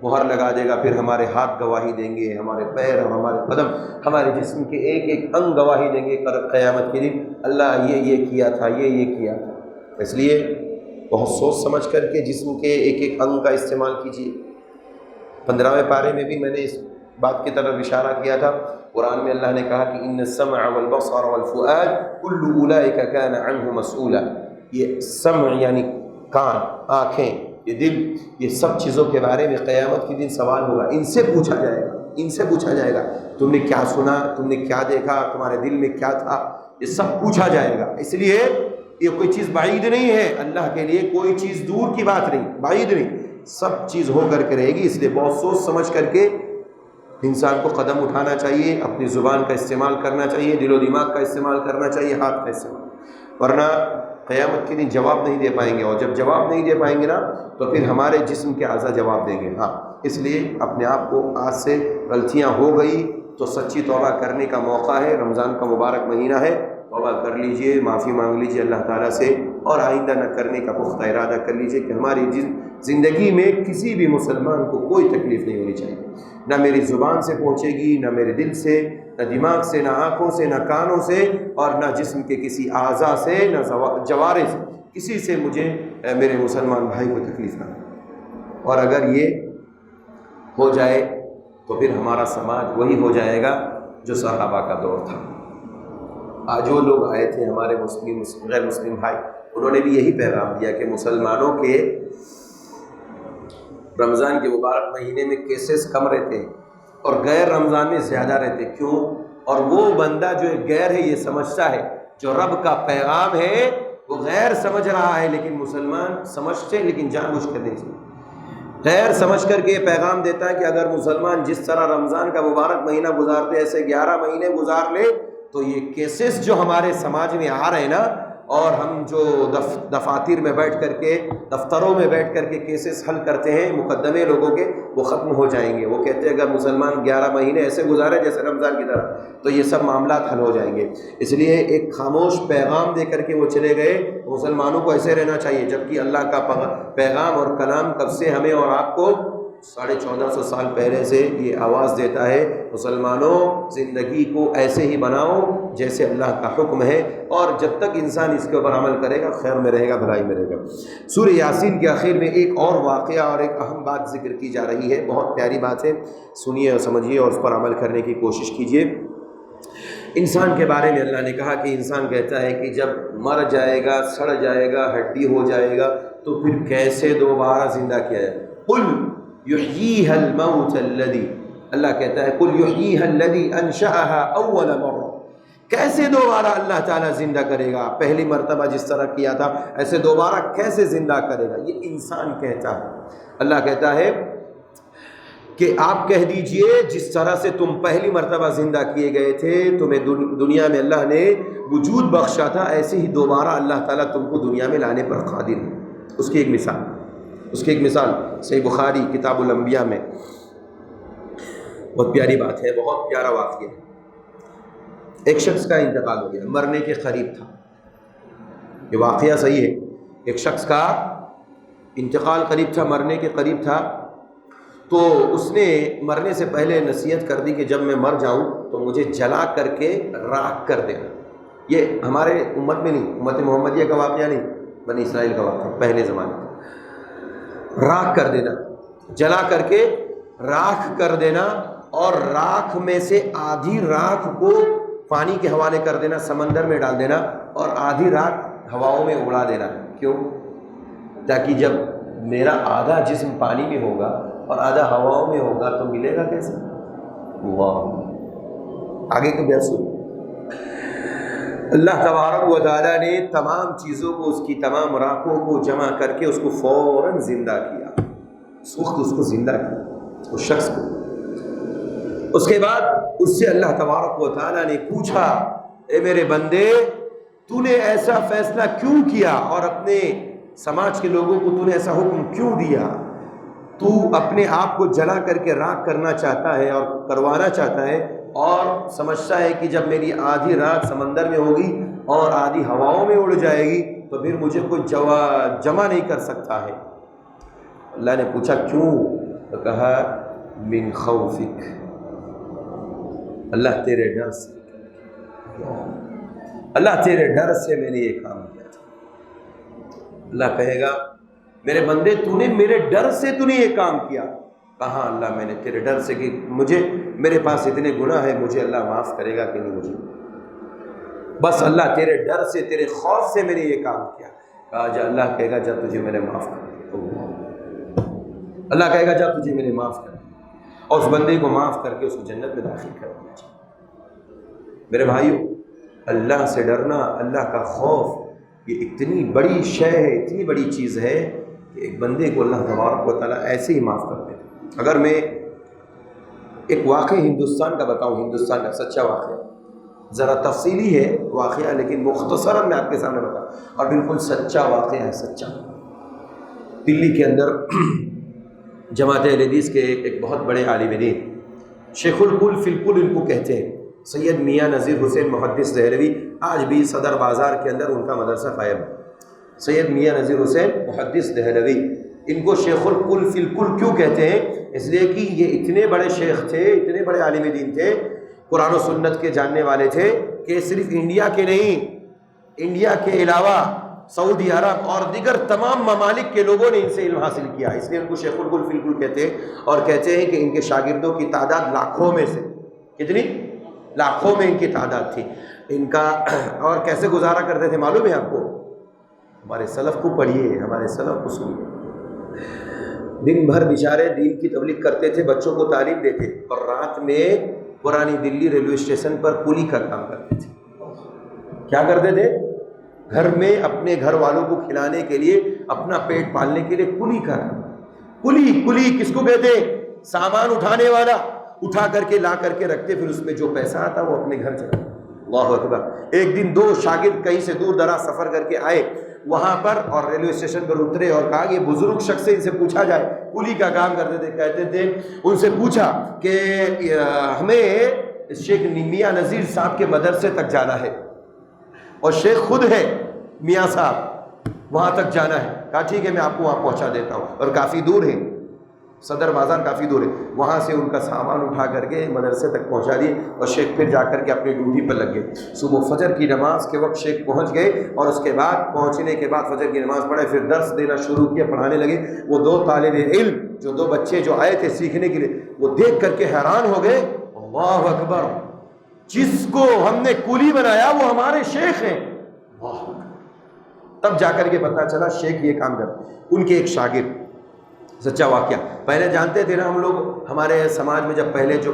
مہر لگا دے گا. پھر ہمارے ہاتھ گواہی دیں گے، ہمارے پیر اور ہمارے قدم، ہمارے جسم کے ایک ایک انگ گواہی دیں گے قیامت کے دن، اللہ یہ کیا تھا، یہ کیا تھا. اس لیے بہت سوچ سمجھ کر کے جسم کے ایک ایک انگ کا استعمال کیجیے. 15ویں پارے میں بھی میں نے اس بات کی طرف اشارہ کیا تھا. قرآن میں اللہ نے کہا کہ ان السمع والبصر والفؤاد كل اولئک کان عنہ مسئولا. یہ سمع یعنی کان، آنکھیں، یہ دل، یہ سب چیزوں کے بارے میں قیامت کے دن سوال ہوگا. ان سے پوچھا جائے گا تم نے کیا سنا، تم نے کیا دیکھا، تمہارے دل میں کیا تھا، یہ سب پوچھا جائے گا. اس لیے یہ کوئی چیز بعید نہیں ہے، اللہ کے لیے کوئی چیز دور کی بات نہیں، بعید نہیں، سب چیز ہو کر کے رہے گی. اس لیے بہت سوچ سمجھ کر کے انسان کو قدم اٹھانا چاہیے، اپنی زبان کا استعمال کرنا چاہیے، دل و دماغ کا استعمال کرنا چاہیے، ہاتھ کا استعمال، ورنہ قیامت کے دن جواب نہیں دے پائیں گے. اور جب جواب نہیں دے پائیں گے نا تو پھر ہمارے جسم کے اعضاء جواب دیں گے. ہاں، اس لیے اپنے آپ کو آج سے غلطیاں ہو گئی تو سچی توبہ کرنے کا موقع ہے. رمضان کا مبارک مہینہ ہے، توبہ کر لیجئے، معافی مانگ لیجئے اللہ تعالیٰ سے، اور آئندہ نہ کرنے کا پختہ ارادہ کر لیجئے کہ ہماری زندگی میں کسی بھی مسلمان کو کوئی تکلیف نہیں ہونی چاہیے. نہ میری زبان سے پہنچے گی، نہ میرے دل سے، نہ دماغ سے، نہ آنکھوں سے، نہ کانوں سے، اور نہ جسم کے کسی اعضاء سے، نہ جوارے سے، کسی سے مجھے میرے مسلمان بھائی کو تکلیف نہ ہو. اور اگر یہ ہو جائے تو پھر ہمارا سماج وہی ہو جائے گا جو صحابہ کا دور تھا. آج وہ لوگ آئے تھے ہمارے مسلم غیر مسلم بھائی، انہوں نے بھی یہی پیغام دیا کہ مسلمانوں کے رمضان کے مبارک مہینے میں کیسز کم رہتے ہیں اور غیر رمضان میں زیادہ رہتے. کیوں؟ اور وہ بندہ جو غیر ہے یہ سمجھتا ہے جو رب کا پیغام ہے وہ غیر سمجھ رہا ہے، لیکن مسلمان سمجھتے لیکن جان بوجھ کر نہیں سمجھتے. غیر سمجھ کر کے یہ پیغام دیتا ہے کہ اگر مسلمان جس طرح رمضان کا مبارک مہینہ گزارتے ایسے 11 مہینے گزار لے تو یہ کیسز جو ہمارے سماج میں آ رہے ہیں نا، اور ہم جو دفاتر میں بیٹھ کر کے، دفتروں میں بیٹھ کر کے کیسز حل کرتے ہیں مقدمے لوگوں کے، وہ ختم ہو جائیں گے. وہ کہتے ہیں اگر مسلمان 11 مہینے ایسے گزارے جیسے رمضان کی طرح تو یہ سب معاملات حل ہو جائیں گے. اس لیے ایک خاموش پیغام دے کر کے وہ چلے گئے. مسلمانوں کو ایسے رہنا چاہیے، جبکہ اللہ کا پیغام اور کلام کب سے ہمیں اور آپ کو 1450 سال پہلے سے یہ آواز دیتا ہے مسلمانوں زندگی کو ایسے ہی بناؤ جیسے اللہ کا حکم ہے، اور جب تک انسان اس کے اوپر عمل کرے گا خیر میں رہے گا، بھلائی میں رہے گا۔ سورہ یاسین کے آخر میں ایک اور واقعہ اور ایک اہم بات ذکر کی جا رہی ہے، بہت پیاری بات ہے، سنیے اور سمجھیے اور اس پر عمل کرنے کی کوشش کیجیے۔ انسان کے بارے میں اللہ نے کہا کہ انسان کہتا ہے کہ جب مر جائے گا، سڑ جائے گا، ہڈی ہو جائے گا تو پھر کیسے دوبارہ زندہ کیا جائے؟ قل یحییھا الموت الذی، اللہ کہتا ہے قل یحییھا الذی انشأھا اول مرہ، کیسے دوبارہ اللہ تعالیٰ زندہ کرے گا؟ پہلی مرتبہ جس طرح کیا تھا ایسے دوبارہ کیسے زندہ کرے گا؟ یہ انسان کہتا ہے۔ اللہ کہتا ہے کہ آپ کہہ دیجئے جس طرح سے تم پہلی مرتبہ زندہ کیے گئے تھے، تمہیں دنیا میں اللہ نے وجود بخشا تھا، ایسے ہی دوبارہ اللہ تعالیٰ تم کو دنیا میں لانے پر قادر ہے۔ اس کی ایک مثال صحیح بخاری کتاب الانبیاء میں، بہت پیاری بات ہے، بہت پیارا واقعہ ہے۔ ایک شخص کا انتقال ہو گیا، مرنے کے قریب تھا، یہ واقعہ صحیح ہے۔ ایک شخص کا انتقال قریب تھا، مرنے کے قریب تھا، تو اس نے مرنے سے پہلے نصیحت کر دی کہ جب میں مر جاؤں تو مجھے جلا کر کے راکھ کر دینا۔ یہ ہمارے امت میں نہیں، امت محمدیہ کا واقعہ نہیں، بنی اسرائیل کا واقعہ، پہلے زمانے کا۔ راکھ کر دینا، جلا کر کے راکھ کر دینا، اور راکھ میں سے آدھی راکھ کو پانی کے حوالے کر دینا، سمندر میں ڈال دینا، اور آدھی راکھ ہواؤں میں اڑا دینا۔ کیوں؟ تاکہ جب میرا آدھا جسم پانی میں ہوگا اور آدھا ہواؤں میں ہوگا تو ملے گا کیسے؟ اللہ آگے کا بیان سنو۔ اللہ تبارک و تعالیٰ نے تمام چیزوں کو، اس کی تمام راکھوں کو جمع کر کے اس کو فوراً زندہ کیا، اس وقت اس کو زندہ کیا، اس شخص کو۔ اس کے بعد اس سے اللہ تبارک و تعالیٰ نے پوچھا، اے میرے بندے تو نے ایسا فیصلہ کیوں کیا، اور اپنے سماج کے لوگوں کو تو نے ایسا حکم کیوں دیا؟ تو اپنے آپ کو جلا کر کے راکھ کرنا چاہتا ہے اور کروانا چاہتا ہے، اور سمجھتا ہے کہ جب میری آدھی راکھ سمندر میں ہوگی اور آدھی ہواؤں میں اڑ جائے گی تو پھر مجھے کوئی جمع نہیں کر سکتا ہے۔ اللہ نے پوچھا کیوں؟ تو کہا من خوفک، اللہ تیرے ڈر سے، اللہ تیرے ڈر سے میں نے یہ کام کیا تھا۔ اللہ کہے گا میرے بندے تو نے میرے ڈر سے تو نے یہ کام کیا۔ کہاں اللہ میں نے تیرے ڈر سے، کہ مجھے میرے پاس اتنے گناہ ہیں، مجھے اللہ معاف کرے گا کہ نہیں مجھے؟ بس اللہ تیرے ڈر سے، تیرے خوف سے میں نے یہ کام کیا۔ کہا جا، اللہ کہے گا جا تجھے میں نے معاف کر دیا، اللہ کہے گا جا تجھے میں نے معاف کر دیا، اور اس بندے کو معاف کر کے اس کو جنت میں داخل کر دیا۔ میرے بھائیو، اللہ سے ڈرنا، اللہ کا خوف، یہ اتنی بڑی شے ہے، اتنی بڑی چیز ہے کہ ایک بندے کو اللہ تبارک و تعالیٰ ایسے ہی معاف کر دیتا۔ اگر میں ایک واقعہ ہندوستان کا بتاؤں، ہندوستان کا سچا واقعہ، ذرا تفصیلی ہے واقعہ لیکن مختصراً میں آپ کے سامنے بتاؤں، اور بالکل سچا واقعہ ہے، سچا۔ دلی کے اندر جماعت اہل حدیث کے ایک بہت بڑے عالم دین، شیخ الکل فی الکل ان کو کہتے ہیں، سید میاں نذیر حسین محدث دہلوی، آج بھی صدر بازار کے اندر ان کا مدرسہ قائم ہے۔ سید میاں نذیر حسین محدث دہلوی، ان کو شیخ الکل فی الکل کیوں کہتے ہیں؟ اس لیے کہ یہ اتنے بڑے شیخ تھے، اتنے بڑے عالم دین تھے، قرآن و سنت کے جاننے والے تھے کہ صرف انڈیا کے نہیں، انڈیا کے علاوہ سعودی عرب اور دیگر تمام ممالک کے لوگوں نے ان سے علم حاصل کیا، اس لیے ان کو شیخ الکل فی الکل کہتے ہیں، اور کہتے ہیں کہ ان کے شاگردوں کی تعداد لاکھوں میں سے، کتنی؟ لاکھوں میں ان کی تعداد تھی۔ ان کا اور کیسے گزارا کرتے تھے معلوم ہے آپ کو؟ ہمارے سلف کو پڑھیے، ہمارے سلف کو سنیے۔ دن بھر بیچارے دین کی تبلیغ کرتے تھے، بچوں کو تعلیم دیتے، اور رات میں پرانی دلی ریلوے اسٹیشن پر کولی کا کام کرتے تھے۔ کیا کرتے تھے؟ گھر میں اپنے گھر والوں کو کھلانے کے لیے، اپنا پیٹ پالنے کے لیے کولی کا کام۔ کولی کس کو کہتے؟ سامان اٹھانے والا، اٹھا کر کے لا کر کے رکھتے، پھر اس میں جو پیسہ آتا وہ اپنے گھر چلا۔ اللہ اکبر۔ ایک دن دو شاگرد کہیں سے دور دراز سفر کر کے آئے وہاں پر، اور ریلوے اسٹیشن پر اترے، اور کہا یہ بزرگ شخص سے ان سے پوچھا جائے، کولی کا کام کرتے تھے، کہتے تھے ان سے پوچھا کہ ہمیں شیخ میاں نذیر صاحب کے مدرسے تک جانا ہے، اور شیخ خود ہے میاں صاحب، وہاں تک جانا ہے۔ کہا ٹھیک ہے میں آپ کو وہاں پہنچا دیتا ہوں، اور کافی دور ہے۔ صدر بازار کافی دور ہے، وہاں سے ان کا سامان اٹھا کر کے مدرسے تک پہنچا دیے اور شیخ پھر جا کر کے اپنی ڈیوٹی پر لگ گئے۔ صبح فجر کی نماز کے وقت شیخ پہنچ گئے اور اس کے بعد پہنچنے کے بعد فجر کی نماز پڑھے، پھر درس دینا شروع کیا، پڑھانے لگے۔ وہ 2 طالب علم جو 2 بچے جو آئے تھے سیکھنے کے لیے، وہ دیکھ کر کے حیران ہو گئے، اللہ اکبر، جس کو ہم نے کولی بنایا وہ ہمارے شیخ ہیں۔ اللہ اکبر۔ تب جا کر کے پتہ چلا شیخ یہ کام کرتے۔ ان کے ایک شاگرد، سچا واقعہ، پہلے جانتے تھے نا ہم لوگ، ہمارے سماج میں جب پہلے جو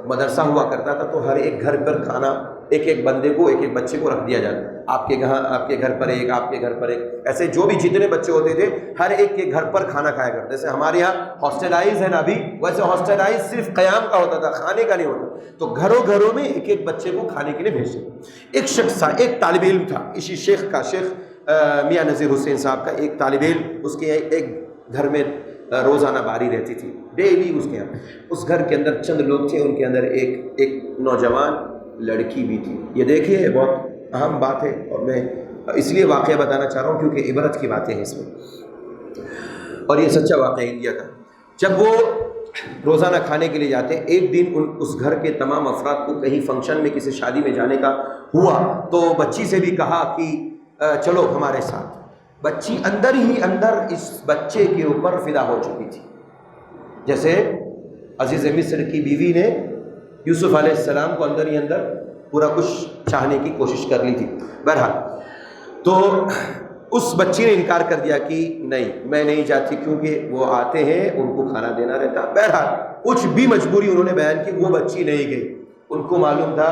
مدرسہ ہوا کرتا تھا تو ہر ایک گھر پر کھانا ایک ایک بندے کو، ایک ایک بچے کو رکھ دیا جاتا، آپ کے گھر پر ایک، آپ کے گھر پر ایک، ایسے جو بھی جتنے بچے ہوتے تھے ہر ایک کے گھر پر کھانا کھایا کرتے۔ جیسے ہمارے یہاں ہاسٹلائز ہے نا ابھی، ویسے ہاسٹلائز صرف قیام کا ہوتا تھا، کھانے کا نہیں ہوتا، تو گھروں گھروں میں ایک ایک بچے کو کھانے کے لیے بھیجتے۔ ایک شخص تھا، ایک طالب علم تھا، اسی شیخ کا، شیخ میاں نذیر حسین صاحب کا ایک طالب علم، اس کے ایک گھر میں روزانہ باری رہتی تھی، ڈیلی اس کے یہاں۔ اس گھر کے اندر چند لوگ تھے، ان کے اندر ایک نوجوان لڑکی بھی تھی۔ یہ دیکھیے بہت اہم بات ہے، اور میں اس لیے واقعہ بتانا چاہ رہا ہوں کیونکہ عبرت کی باتیں ہیں اس میں، اور یہ سچا واقعہ انڈیا کا۔ جب وہ روزانہ کھانے کے لیے جاتے، ایک دن اس گھر کے تمام افراد کو کہیں فنکشن میں کسی شادی میں جانے کا ہوا، تو بچی سے بھی کہا کہ چلو ہمارے ساتھ۔ بچی اندر ہی اندر اس بچے کے اوپر فدا ہو چکی تھی، جیسے عزیز مصر کی بیوی نے یوسف علیہ السلام کو اندر ہی اندر پورا کچھ چاہنے کی کوشش کر لی تھی۔ بہرحال تو اس بچی نے انکار کر دیا کہ نہیں میں نہیں جاتی، کیونکہ وہ آتے ہیں ان کو کھانا دینا رہتا۔ بہرحال کچھ بھی مجبوری انہوں نے بیان کی، وہ بچی نہیں گئی۔ ان کو معلوم تھا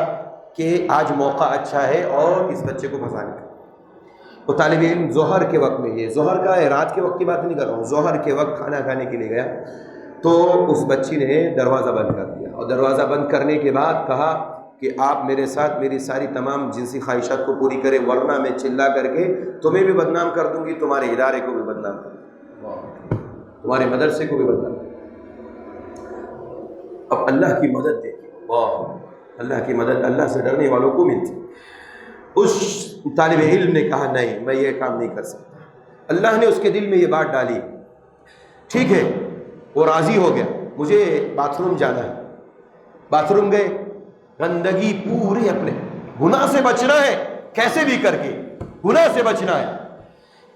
کہ آج موقع اچھا ہے اور اس بچے کو پھنسانے کا۔ وہ طالب علم ظہر کے وقت میں، یہ ظہر کا ہے، رات کے وقت کی بات نہیں کر رہا ہوں، ظہر کے وقت کھانا کھانے کے لیے گیا، تو اس بچی نے دروازہ بند کر دیا، اور دروازہ بند کرنے کے بعد کہا کہ آپ میرے ساتھ میری ساری تمام جنسی خواہشات کو پوری کریں، ورنہ میں چلا کر کے تمہیں بھی بدنام کر دوں گی، تمہارے ادارے کو بھی بدنام کر دوں گی، تمہارے مدرسے کو بھی بدنام کر دوں گی۔ اب اللہ کی مدد دیکھیں، واہ، اللہ کی مدد اللہ سے ڈرنے والوں کو ملتی۔ اس طالب علم نے کہا نہیں میں یہ کام نہیں کر سکتا، اللہ نے اس کے دل میں یہ بات ڈالی، ٹھیک ہے، وہ راضی ہو گیا، مجھے باتھ روم جانا ہے۔ باتھ روم گئے، گندگی پورے اپنے گناہ سے بچنا ہے، کیسے بھی کر کے گناہ سے بچنا ہے،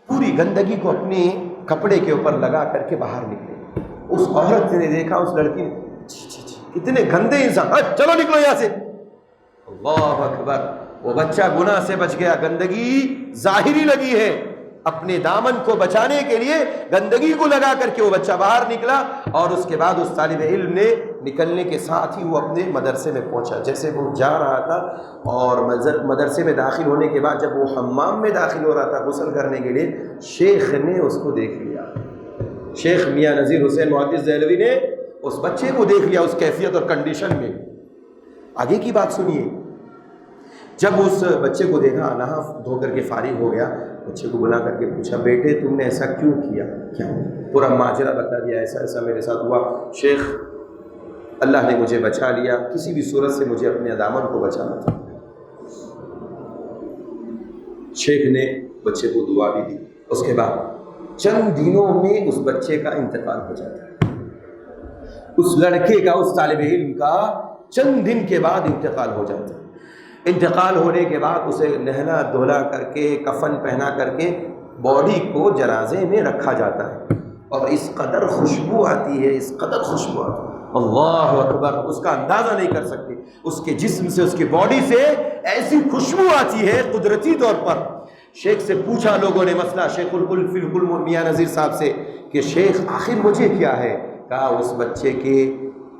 پوری گندگی کو اپنے کپڑے کے اوپر لگا کر کے باہر نکلے۔ اس عورت نے دیکھا، اس لڑکی نے، کتنے گندے انسان، چلو نکلو یہاں سے۔ اللہ اکبر، وہ بچہ گناہ سے بچ گیا، گندگی ظاہری لگی ہے، اپنے دامن کو بچانے کے لیے گندگی کو لگا کر کے وہ بچہ باہر نکلا، اور اس کے بعد اس طالب علم نے نکلنے کے ساتھ ہی وہ اپنے مدرسے میں پہنچا۔ جیسے وہ جا رہا تھا اور مدرسے میں داخل ہونے کے بعد جب وہ حمام میں داخل ہو رہا تھا غسل کرنے کے لیے، شیخ نے اس کو دیکھ لیا، شیخ میاں نذیر حسین محدث دہلوی نے اس بچے کو دیکھ لیا اس کیفیت اور کنڈیشن میں۔ آگے کی بات سنیے، جب اس بچے کو دیکھا، نہا دھو کر کے فارغ ہو گیا، بچے کو بلا کر کے پوچھا بیٹے تم نے ایسا کیوں کیا، کیا پورا ماجرا بتا دیا، ایسا ایسا میرے ساتھ ہوا، شیخ اللہ نے مجھے بچا لیا، کسی بھی صورت سے مجھے اپنے دامن کو بچانا تھا۔ شیخ نے بچے کو دعا بھی دی، اس کے بعد چند دنوں میں اس بچے کا انتقال ہو جاتا ہے، اس لڑکے کا، اس طالب علم کا چند دن کے بعد انتقال ہو جاتا ہے۔ انتقال ہونے کے بعد اسے نہلا دھولا کر کے، کفن پہنا کر کے باڈی کو جنازے میں رکھا جاتا ہے، اور اس قدر خوشبو آتی ہے، اس قدر خوشبو آتی ہے، اللہ اکبر، اس کا اندازہ نہیں کر سکتے، اس کے جسم سے، اس کی باڈی سے ایسی خوشبو آتی ہے قدرتی طور پر۔ شیخ سے پوچھا لوگوں نے مسئلہ، شیخ الکل فی الکل میاں نذیر صاحب سے، کہ شیخ آخر مجھے کیا ہے؟ کہا اس بچے کے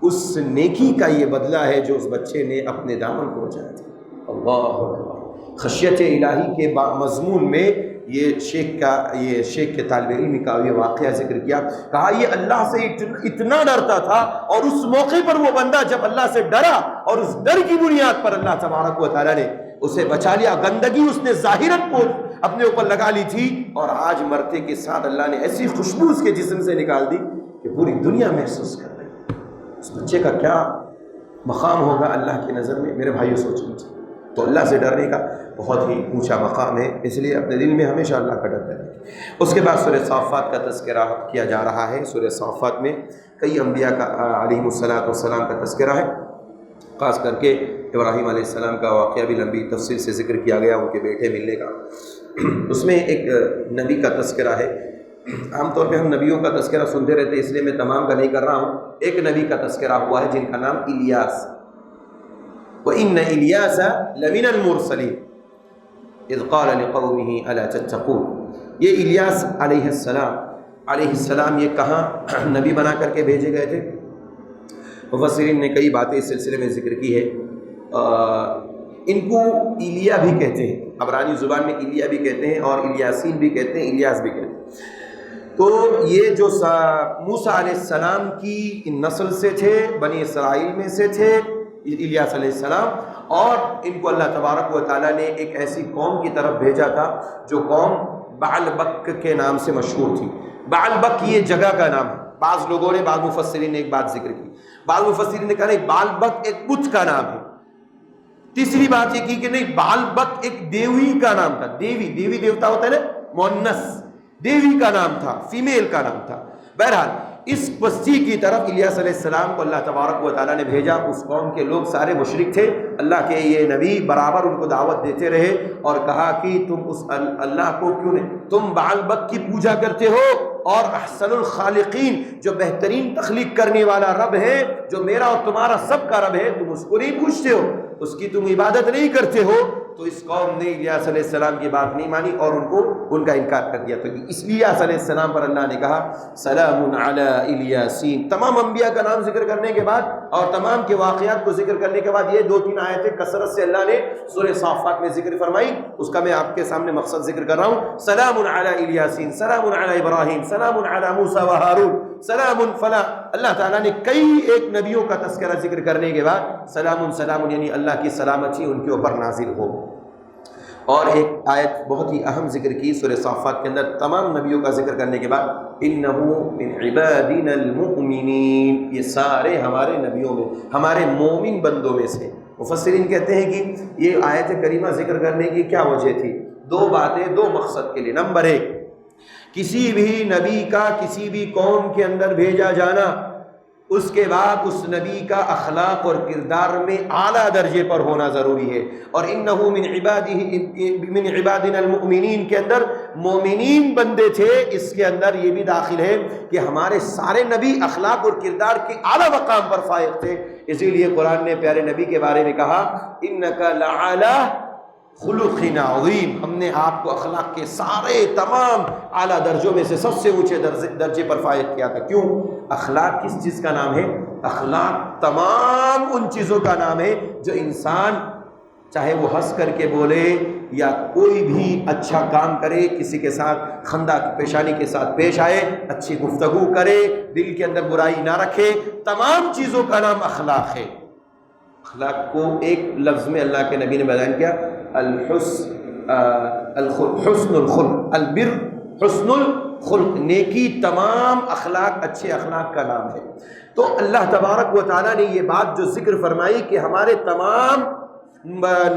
اس نیکی کا یہ بدلہ ہے جو اس بچے نے اپنے دامن کو بچایا تھا۔ اللہ اکبر، خشیت الہی کے مضمون میں یہ شیخ کے طالب علم کا یہ واقعہ ذکر کیا، کہا یہ اللہ سے اتنا ڈرتا تھا، اور اس موقع پر وہ بندہ جب اللہ سے ڈرا اور اس ڈر کی بنیاد پر اللہ تبارک و تعالیٰ نے اسے بچا لیا۔ گندگی اس نے ظاہراً کو اپنے اوپر لگا لی تھی، اور آج مرتے کے ساتھ اللہ نے ایسی خوشبو اس کے جسم سے نکال دی کہ پوری دنیا محسوس کر رہی۔ اس بچے کا کیا مقام ہوگا اللہ کی نظر میں، میرے بھائیو سوچ لیجیے۔ تو اللہ سے ڈرنے کا بہت ہی اونچا مقام ہے، اس لیے اپنے دل میں ہمیشہ اللہ کا ڈر رکھیں۔ اس کے بعد سورہ صافات کا تذکرہ کیا جا رہا ہے۔ سورہ صافات میں کئی انبیاء کا علیہم السلام کا تذکرہ ہے، خاص کر کے ابراہیم علیہ السلام کا واقعہ بھی لمبی تفصیل سے ذکر کیا گیا، ان کے بیٹے ملنے کا۔ اس میں ایک نبی کا تذکرہ ہے۔ عام طور پہ ہم نبیوں کا تذکرہ سنتے رہتے، اس لیے میں تمام کا نہیں کر رہا ہوں۔ ایک نبی کا تذکرہ ہوا ہے جن کا نام الیاس، وَإِنَّ إِلْيَاسَ لَمِنَ الْمُرْسَلِينَ إِذْ قَالَ لِقَوْمِهِ أَلَا تَتَّقُونَ۔ یہ الیاس علیہ السلام یہ کہاں نبی بنا کر کے بھیجے گئے تھے؟ مفسرین نے کئی باتیں اس سلسلے میں ذکر کی ہے۔ ان کو ایلیا بھی کہتے ہیں، عبرانی زبان میں ایلیا بھی کہتے ہیں اور الیاسین بھی کہتے ہیں، الیاس بھی کہتے ہیں۔ تو یہ جو موسیٰ علیہ السلام کی نسل سے تھے، بنی اسرائیل میں سے تھے الیاس علیہ السلام، اور ان کو اللہ تبارک و تعالیٰ نے ایک ایسی قوم کی طرف بھیجا تھا جو قوم بعلبک کے نام سے مشہور تھی۔ بعلبک یہ جگہ کا نام ہے۔ بعض لوگوں نے، بعض مفسرین نے ایک بات ذکر کی، بعض مفسرین نے کہا نہیں، بعلبک ایک بت کا نام ہے۔ تیسری بات یہ کی کہ نہیں، بعلبک ایک دیوی کا نام تھا۔ دیوی دیوتا ہوتا ہے نا، مؤنث، دیوی کا نام تھا، فیمیل کا نام تھا۔ بہرحال اس بستی کی طرف الیاس علیہ السلام کو اللہ تبارک و تعالیٰ نے بھیجا۔ اس قوم کے لوگ سارے مشرک تھے، اللہ کے یہ نبی برابر ان کو دعوت دیتے رہے اور کہا کہ تم اس اللہ کو کیوں نہیں، تم بعلبک کی پوجا کرتے ہو، اور احسن الخالقین جو بہترین تخلیق کرنے والا رب ہے، جو میرا اور تمہارا سب کا رب ہے، تم اس کو نہیں پوچھتے ہو، اس کی تم عبادت نہیں کرتے ہو۔ تو اس قوم نے الیاس علیہ السلام کی بات نہیں مانی اور ان کا انکار کر دیا۔ تو اس لیے الیاس علیہ السلام پر اللہ نے کہا سلام علی الیاسین۔ تمام انبیاء کا نام ذکر کرنے کے بعد اور تمام کے واقعات کو ذکر کرنے کے بعد یہ 2-3 آیتیں کثرت سے اللہ نے سورہ صافات میں ذکر فرمائی، اس کا میں آپ کے سامنے مقصد ذکر کر رہا ہوں۔ سلام علی الیاسین، سلام علی ابراہیم، سلام علی موسیٰ و ہارون، سلام فلاں۔ اللہ تعالیٰ نے کئی ایک نبیوں کا تذکرہ ذکر کرنے کے بعد سلام یعنی اللہ کی سلامتی ان کے اوپر نازل ہو۔ اور ایک آیت بہت ہی اہم ذکر کی سورہ صافات کے اندر، تمام نبیوں کا ذکر کرنے کے بعد انہو من عبادنا المؤمنین، یہ سارے ہمارے نبیوں میں، ہمارے مومن بندوں میں سے۔ مفسرین کہتے ہیں کہ یہ آیت کریمہ ذکر کرنے کی کیا وجہ تھی؟ 2 باتیں، 2 مقصد کے لیے۔ نمبر 1، کسی بھی نبی کا کسی بھی قوم کے اندر بھیجا جانا، اس کے بعد اس نبی کا اخلاق اور کردار میں اعلیٰ درجے پر ہونا ضروری ہے۔ اور انہو من عبادنا المؤمنین کے اندر مومنین بندے تھے، اس کے اندر یہ بھی داخل ہے کہ ہمارے سارے نبی اخلاق اور کردار کے اعلیٰ مقام پر فائق تھے۔ اسی لیے قرآن نے پیارے نبی کے بارے میں کہا انک لعلی خلق عظیم، ہم نے آپ کو اخلاق کے سارے تمام اعلیٰ درجوں میں سے سب سے اونچے درجے پر فائق کیا تھا۔ کیوں؟ اخلاق کس چیز کا نام ہے؟ اخلاق تمام ان چیزوں کا نام ہے جو انسان چاہے وہ ہنس کر کے بولے یا کوئی بھی اچھا کام کرے، کسی کے ساتھ خندہ پیشانی کے ساتھ پیش آئے، اچھی گفتگو کرے، دل کے اندر برائی نہ رکھے، تمام چیزوں کا نام اخلاق ہے۔ اخلاق کو ایک لفظ میں اللہ کے نبی نے بیان کیا، حسن الخلق، البر حسن الخلق، نیکی تمام اخلاق، اچھے اخلاق کا نام ہے۔ تو اللہ تبارک و تعالیٰ نے یہ بات جو ذکر فرمائی کہ ہمارے تمام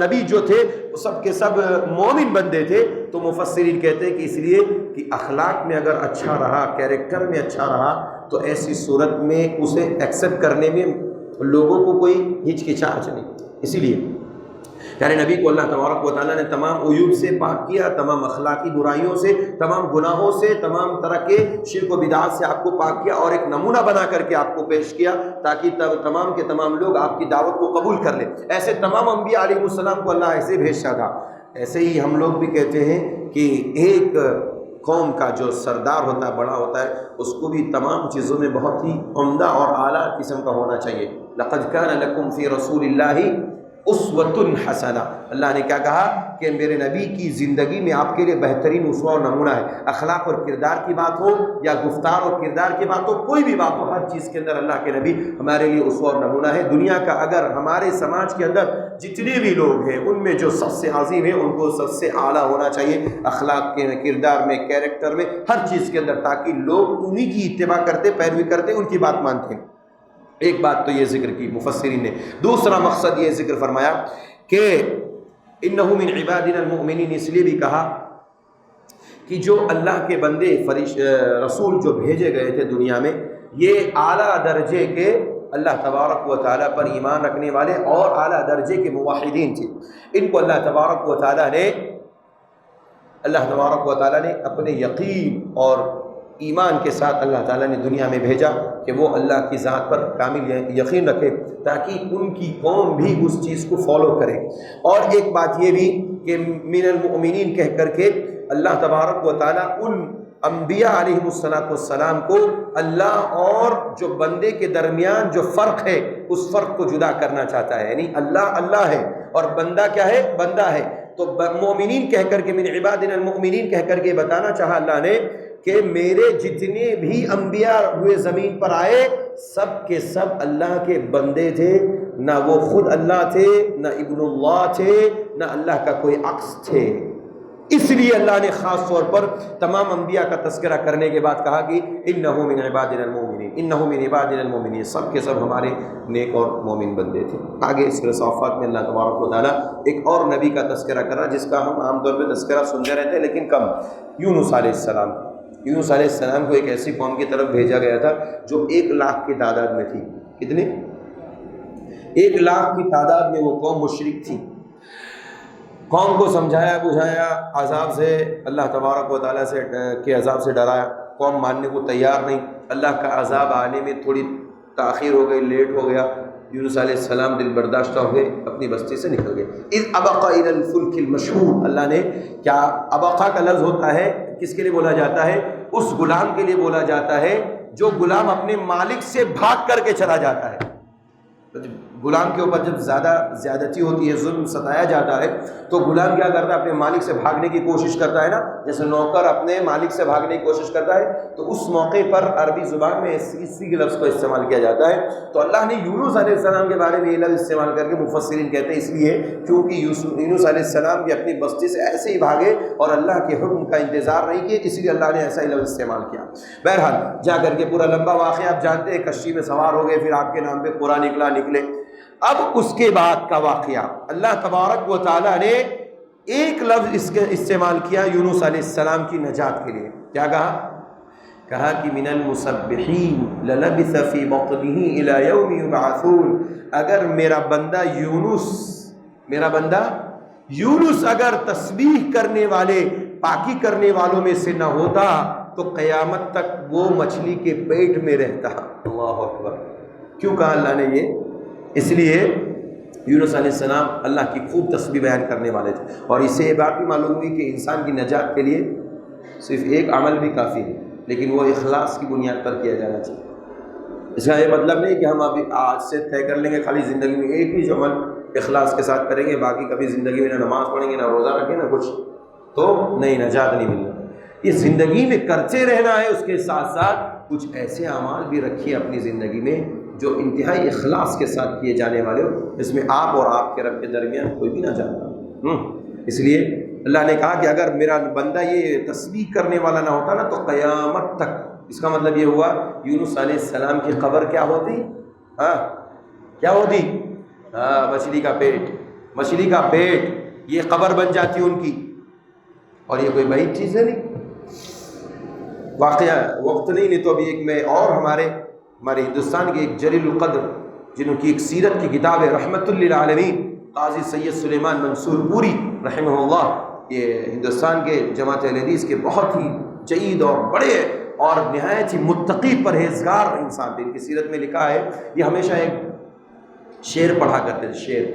نبی جو تھے وہ سب کے سب مومن بندے تھے، تو مفسرین کہتے ہیں کہ اس لیے کہ اخلاق میں اگر اچھا رہا، کیریکٹر میں اچھا رہا، تو ایسی صورت میں اسے ایکسیپٹ کرنے میں لوگوں کو کوئی ہچکچاہٹ نہیں۔ اسی لیے یعنی نبی کو اللہ تبارک و تعالیٰ نے تمام عیوب سے پاک کیا، تمام اخلاقی برائیوں سے، تمام گناہوں سے، تمام طرح کے شرک و بدعات سے آپ کو پاک کیا اور ایک نمونہ بنا کر کے آپ کو پیش کیا تاکہ تمام کے تمام لوگ آپ کی دعوت کو قبول کر لیں۔ ایسے تمام انبیاء علیہ السلام کو اللہ ایسے بھیجتا تھا۔ ایسے ہی ہم لوگ بھی کہتے ہیں کہ ایک قوم کا جو سردار ہوتا ہے، بڑا ہوتا ہے، اس کو بھی تمام چیزوں میں بہت ہی عمدہ اور اعلیٰ قسم کا ہونا چاہیے۔ لقد کان لکم فی رسول اللہ اسوۃ حسنہ، اللہ نے کیا کہا کہ میرے نبی کی زندگی میں آپ کے لیے بہترین اسوہ اور نمونہ ہے۔ اخلاق اور کردار کی بات ہو یا گفتار اور کردار کی بات ہو، کوئی بھی بات ہو، ہر چیز کے اندر اللہ کے نبی ہمارے لیے اسوہ اور نمونہ ہے۔ دنیا کا اگر ہمارے سماج کے اندر جتنے بھی لوگ ہیں ان میں جو سب سے عظیم ہے، ان کو سب سے اعلیٰ ہونا چاہیے اخلاق کے، کردار میں، کیریکٹر میں، ہر چیز کے اندر، تاکہ لوگ انہی کی اتباع کرتے، پیروی کرتے، ان کی بات مانتے ہیں۔ ایک بات تو یہ ذکر کی مفسرین نے۔ دوسرا مقصد یہ ذکر فرمایا کہ انہ من عبادنا المؤمنین اس لیے بھی کہا کہ جو اللہ کے بندے رسول جو بھیجے گئے تھے دنیا میں یہ اعلیٰ درجے کے اللہ تبارک و تعالیٰ پر ایمان رکھنے والے اور اعلیٰ درجے کے موحدین تھے. ان کو اللہ تبارک و تعالیٰ نے اپنے یقین اور ایمان کے ساتھ اللہ تعالیٰ نے دنیا میں بھیجا کہ وہ اللہ کی ذات پر کامل یقین رکھے تاکہ ان کی قوم بھی اس چیز کو فالو کرے. اور ایک بات یہ بھی کہ من المؤمنین کہہ کر کے اللہ تبارک و تعالیٰ ان انبیاء علیہ السلام کو اللہ اور جو بندے کے درمیان جو فرق ہے اس فرق کو جدا کرنا چاہتا ہے. یعنی اللہ اللہ ہے اور بندہ کیا ہے؟ بندہ ہے. تو مومنین کہہ کر کے من عبادنا المؤمنین کہہ کر کے بتانا چاہا اللہ نے کہ میرے جتنے بھی انبیاء ہوئے زمین پر آئے سب کے سب اللہ کے بندے تھے. نہ وہ خود اللہ تھے، نہ ابن اللہ تھے، نہ اللہ کا کوئی عکس تھے. اس لیے اللہ نے خاص طور پر تمام انبیاء کا تذکرہ کرنے کے بعد کہا کہ انہ من عبادنا المؤمنین، انہ من عبادنا المؤمنین، سب کے سب ہمارے نیک اور مومن بندے تھے. آگے سورہ صافات میں اللہ تبارک و تعالیٰ ایک اور نبی کا تذکرہ کر رہا جس کا ہم عام طور پہ تذکرہ سنتے رہتے ہیں لیکن کم. یونس علیہ السلام. یونس علیہ السلام کو ایک ایسی قوم کی طرف بھیجا گیا تھا جو 1,00,000 کی تعداد میں تھی. کتنے؟ 1,00,000 کی تعداد میں وہ قوم مشرک تھی. قوم کو سمجھایا بجھایا، عذاب سے اللہ تبارک و تعالیٰ سے کے عذاب سے ڈرایا. قوم ماننے کو تیار نہیں. اللہ کا عذاب آنے میں تھوڑی تاخیر ہو گئی، لیٹ ہو گیا. یونس علیہ السلام دل برداشتہ ہوئے، اپنی بستی سے نکل گئے. اذ ابق الى الفلک المشحون، اللہ نے کیا ابقا کا لفظ ہوتا ہے کس کے لیے بولا جاتا ہے؟ اس غلام کے لیے بولا جاتا ہے جو غلام اپنے مالک سے بھاگ کر کے چلا جاتا ہے. غلام کے اوپر جب زیادتی ہوتی ہے، ظلم ستایا جاتا ہے تو غلام کیا کرتا ہے؟ اپنے مالک سے بھاگنے کی کوشش کرتا ہے نا، جیسے نوکر اپنے مالک سے بھاگنے کی کوشش کرتا ہے. تو اس موقع پر عربی زبان میں اسی کے لفظ کو استعمال کیا جاتا ہے. تو اللہ نے یونس علیہ السلام کے بارے میں یہ لفظ استعمال کر کے مفسرین کہتے ہیں اس لیے کیونکہ یونس علیہ السلام بھی اپنی بستی سے ایسے ہی بھاگے اور اللہ کے حکم کا انتظار نہیں کیا، اس لیے اللہ نے ایسا ہی لفظ استعمال کیا. بہرحال جا کر کے پورا لمبا واقعہ آپ جانتے ہیں، کشتی میں سوار ہو گئے، پھر آپ کے نام پہ قرآن نکلے. اب اس کے بعد کا واقعہ اللہ تبارک و تعالیٰ نے ایک لفظ اس کے استعمال کیا یونس علیہ السلام کی نجات کے لیے. کیا کہا کہ من المسبحین للبث فی بطنہ الی یوم یبعثون. اگر میرا بندہ یونس اگر تسبیح کرنے والے، پاکی کرنے والوں میں سے نہ ہوتا تو قیامت تک وہ مچھلی کے پیٹ میں رہتا. اللہ اکبر. کیوں کہا اللہ نے یہ؟ اس لیے یونس علیہ السلام اللہ کی خوب تسبیح بیان کرنے والے تھے. اور اس سے یہ بات بھی معلوم ہوئی کہ انسان کی نجات کے لیے صرف ایک عمل بھی کافی ہے، لیکن وہ اخلاص کی بنیاد پر کیا جانا چاہیے. اس کا یہ مطلب نہیں کہ ہم ابھی آج سے طے کر لیں گے خالی زندگی میں ایک ہی عمل اخلاص کے ساتھ کریں گے، باقی کبھی زندگی میں نہ نماز پڑھیں گے، نہ روزہ رکھیں، نہ کچھ، تو نہیں، نجات نہیں ملنا. یہ زندگی میں کرتے رہنا ہے. اس کے ساتھ ساتھ کچھ ایسے اعمال بھی رکھیے اپنی زندگی میں جو انتہائی اخلاص کے ساتھ کیے جانے والے ہو، جس میں آپ اور آپ کے رب کے درمیان کوئی بھی نہ جانتا. اس لیے اللہ نے کہا کہ اگر میرا بندہ یہ تسبیح کرنے والا نہ ہوتا نا تو قیامت تک. اس کا مطلب یہ ہوا یونس علیہ السلام کی قبر کیا ہوتی؟ کیا ہوتی؟ مچھلی کا پیٹ یہ قبر بن جاتی ان کی. اور یہ کوئی بعید چیز ہے نہیں. واقعہ وقت نہیں تو ابھی ایک میں اور ہمارے ہندوستان کے ایک جلیل القدر جنہوں کی ایک سیرت کی کتاب ہے رحمت للعالمین، قاضی سید سلیمان منصور پوری رحمہ اللہ. یہ ہندوستان کے جماعت اہل حدیث کے بہت ہی جید اور بڑے اور نہایت ہی متقی پرہیزگار انسان تھے. ان کی سیرت میں لکھا ہے، یہ ہمیشہ ایک شعر پڑھا کرتے تھے. شعر،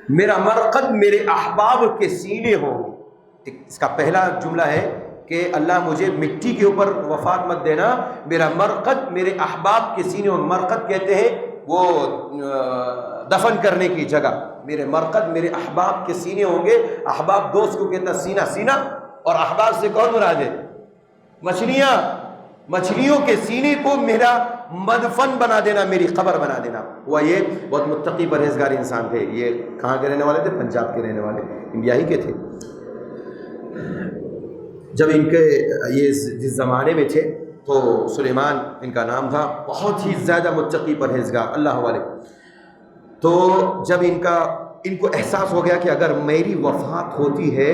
میرا مرقد میرے احباب کے سینے ہوں. اس کا پہلا جملہ ہے کہ اللہ مجھے مٹی کے اوپر وفات مت دینا، میرا مرقد میرے احباب کے سینے ہوں. مرقد کہتے ہیں وہ دفن کرنے کی جگہ. میرے مرقد میرے احباب کے سینے ہوں گے. احباب دوست کو کہتا سینہ، اور احباب سے کون مراد ہے؟ مچھلیوں کے سینے کو میرا مدفن بنا دینا، میری قبر بنا دینا. وہ یہ بہت متقی پرہیزگار انسان تھے. یہ کہاں کے رہنے والے تھے؟ پنجاب کے رہنے والے، انڈیا ہی کے تھے. جب ان کے یہ جس زمانے میں تھے تو سلیمان ان کا نام تھا، بہت ہی زیادہ متقی پرہیزگار اللہ والے. تو جب ان کا ان کو احساس ہو گیا کہ اگر میری وفات ہوتی ہے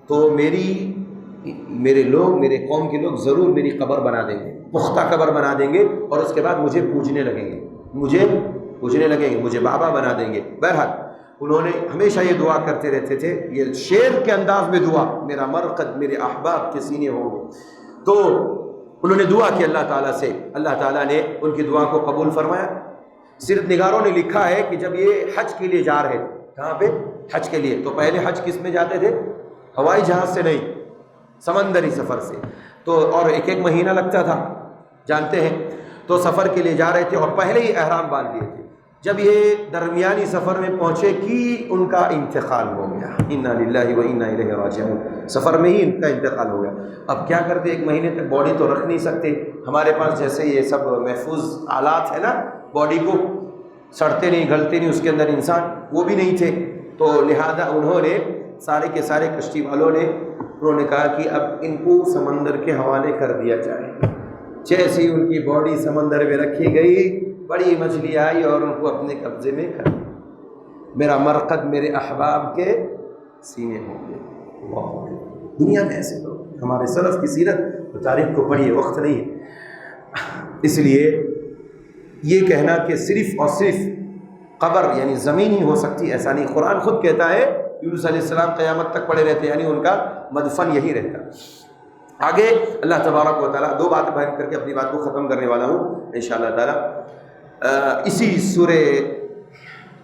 تو میرے لوگ، میرے قوم کے لوگ ضرور میری قبر بنا دیں گے، پختہ قبر بنا دیں گے، اور اس کے بعد مجھے پوجنے لگیں گے، مجھے بابا بنا دیں گے۔ بہرحال انہوں نے ہمیشہ یہ دعا کرتے رہتے تھے، یہ شعر کے انداز میں دعا، میرا مرقد میرے احباب کے سینے ہوں گے۔ تو انہوں نے دعا کی اللہ تعالیٰ سے، اللہ تعالیٰ نے ان کی دعا کو قبول فرمایا۔ سیرت نگاروں نے لکھا ہے کہ جب یہ حج کے لیے جا رہے تھے، کہاں پہ؟ حج کے لیے، تو پہلے حج کس میں جاتے تھے؟ ہوائی جہاز سے نہیں، سمندری سفر سے، تو اور ایک مہینہ لگتا تھا، جانتے ہیں۔ تو سفر کے لیے جا رہے تھے اور پہلے ہی احرام باندھ لیے تھے۔ جب یہ درمیانی سفر میں پہنچے کہ ان کا انتقال ہو گیا، انا للہ و انا الیہ راجعون، سفر میں ہی ان کا انتقال ہو گیا۔ اب کیا کرتے؟ ایک مہینے تک باڈی تو رکھ نہیں سکتے، ہمارے پاس جیسے یہ سب محفوظ آلات ہے نا، باڈی کو سڑتے نہیں گلتے نہیں اس کے اندر انسان، وہ بھی نہیں تھے۔ تو لہذا انہوں نے سارے کے سارے کشتی والوں نے انہوں نے کہا کہ اب ان کو سمندر کے حوالے کر دیا جائے۔ جیسے ہی ان کی باڈی سمندر میں رکھی گئی، بڑی مچھلی آئی اور ان کو اپنے قبضے میں کر دیا۔ میرا مرقد میرے احباب کے سینے ہوں گے۔ اللہ، دنیا میں ایسے لوگ، ہمارے سلف کی سیرت تاریخ کو پڑھیے، وقت نہیں ہے، اس لیے یہ کہنا کہ صرف اور صرف قبر یعنی زمین ہی ہو سکتی، ایسا نہیں۔ قرآن خود کہتا ہے یونس علیہ السلام قیامت تک پڑے رہتے، یعنی ان کا مدفن یہی رہتا۔ آگے اللہ تبارک و تعالیٰ، دو باتیں بیان کر کے اپنی بات کو ختم کرنے والا ہوں انشاءاللہ تعالیٰ۔ اسی سورہ،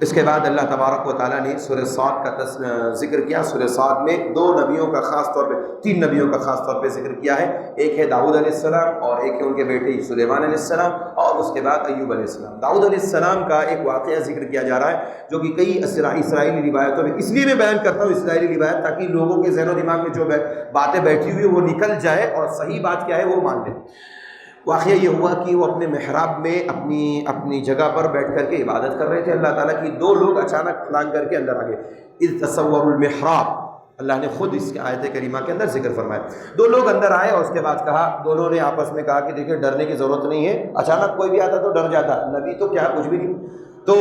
اس کے بعد اللہ تبارک و تعالیٰ نے سورہ صاد کا ذکر کیا۔ سورہ صاد میں دو نبیوں کا خاص طور پہ، تین نبیوں کا خاص طور پہ ذکر کیا ہے۔ ایک ہے داؤد علیہ السلام، اور ایک ہے ان کے بیٹے سلیمان علیہ السلام، اور اس کے بعد ایوب علیہ السلام۔ داؤد علیہ السلام کا ایک واقعہ ذکر کیا جا رہا ہے جو کہ کئی اسرائیلی روایتوں میں، اس لیے میں بیان کرتا ہوں اسرائیلی روایت تاکہ لوگوں کے ذہن و دماغ میں جو باتیں بیٹھی ہوئی وہ نکل جائے اور صحیح بات کیا ہے وہ مان لیں۔ واقعہ یہ ہوا کہ وہ اپنے محراب میں اپنی جگہ پر بیٹھ کر کے عبادت کر رہے تھے اللہ تعالیٰ کی۔ دو لوگ اچانک پھلانگ کر کے اندر آ گئے۔ اذ تصوروا المحراب، اللہ نے خود اس کی آیت کریمہ کے اندر ذکر فرمایا۔ دو لوگ اندر آئے اور اس کے بعد کہا، دونوں نے آپس میں کہا کہ دیکھیں ڈرنے کی ضرورت نہیں ہے، اچانک کوئی بھی آتا تو ڈر جاتا، نبی تو کیا کچھ بھی نہیں۔ تو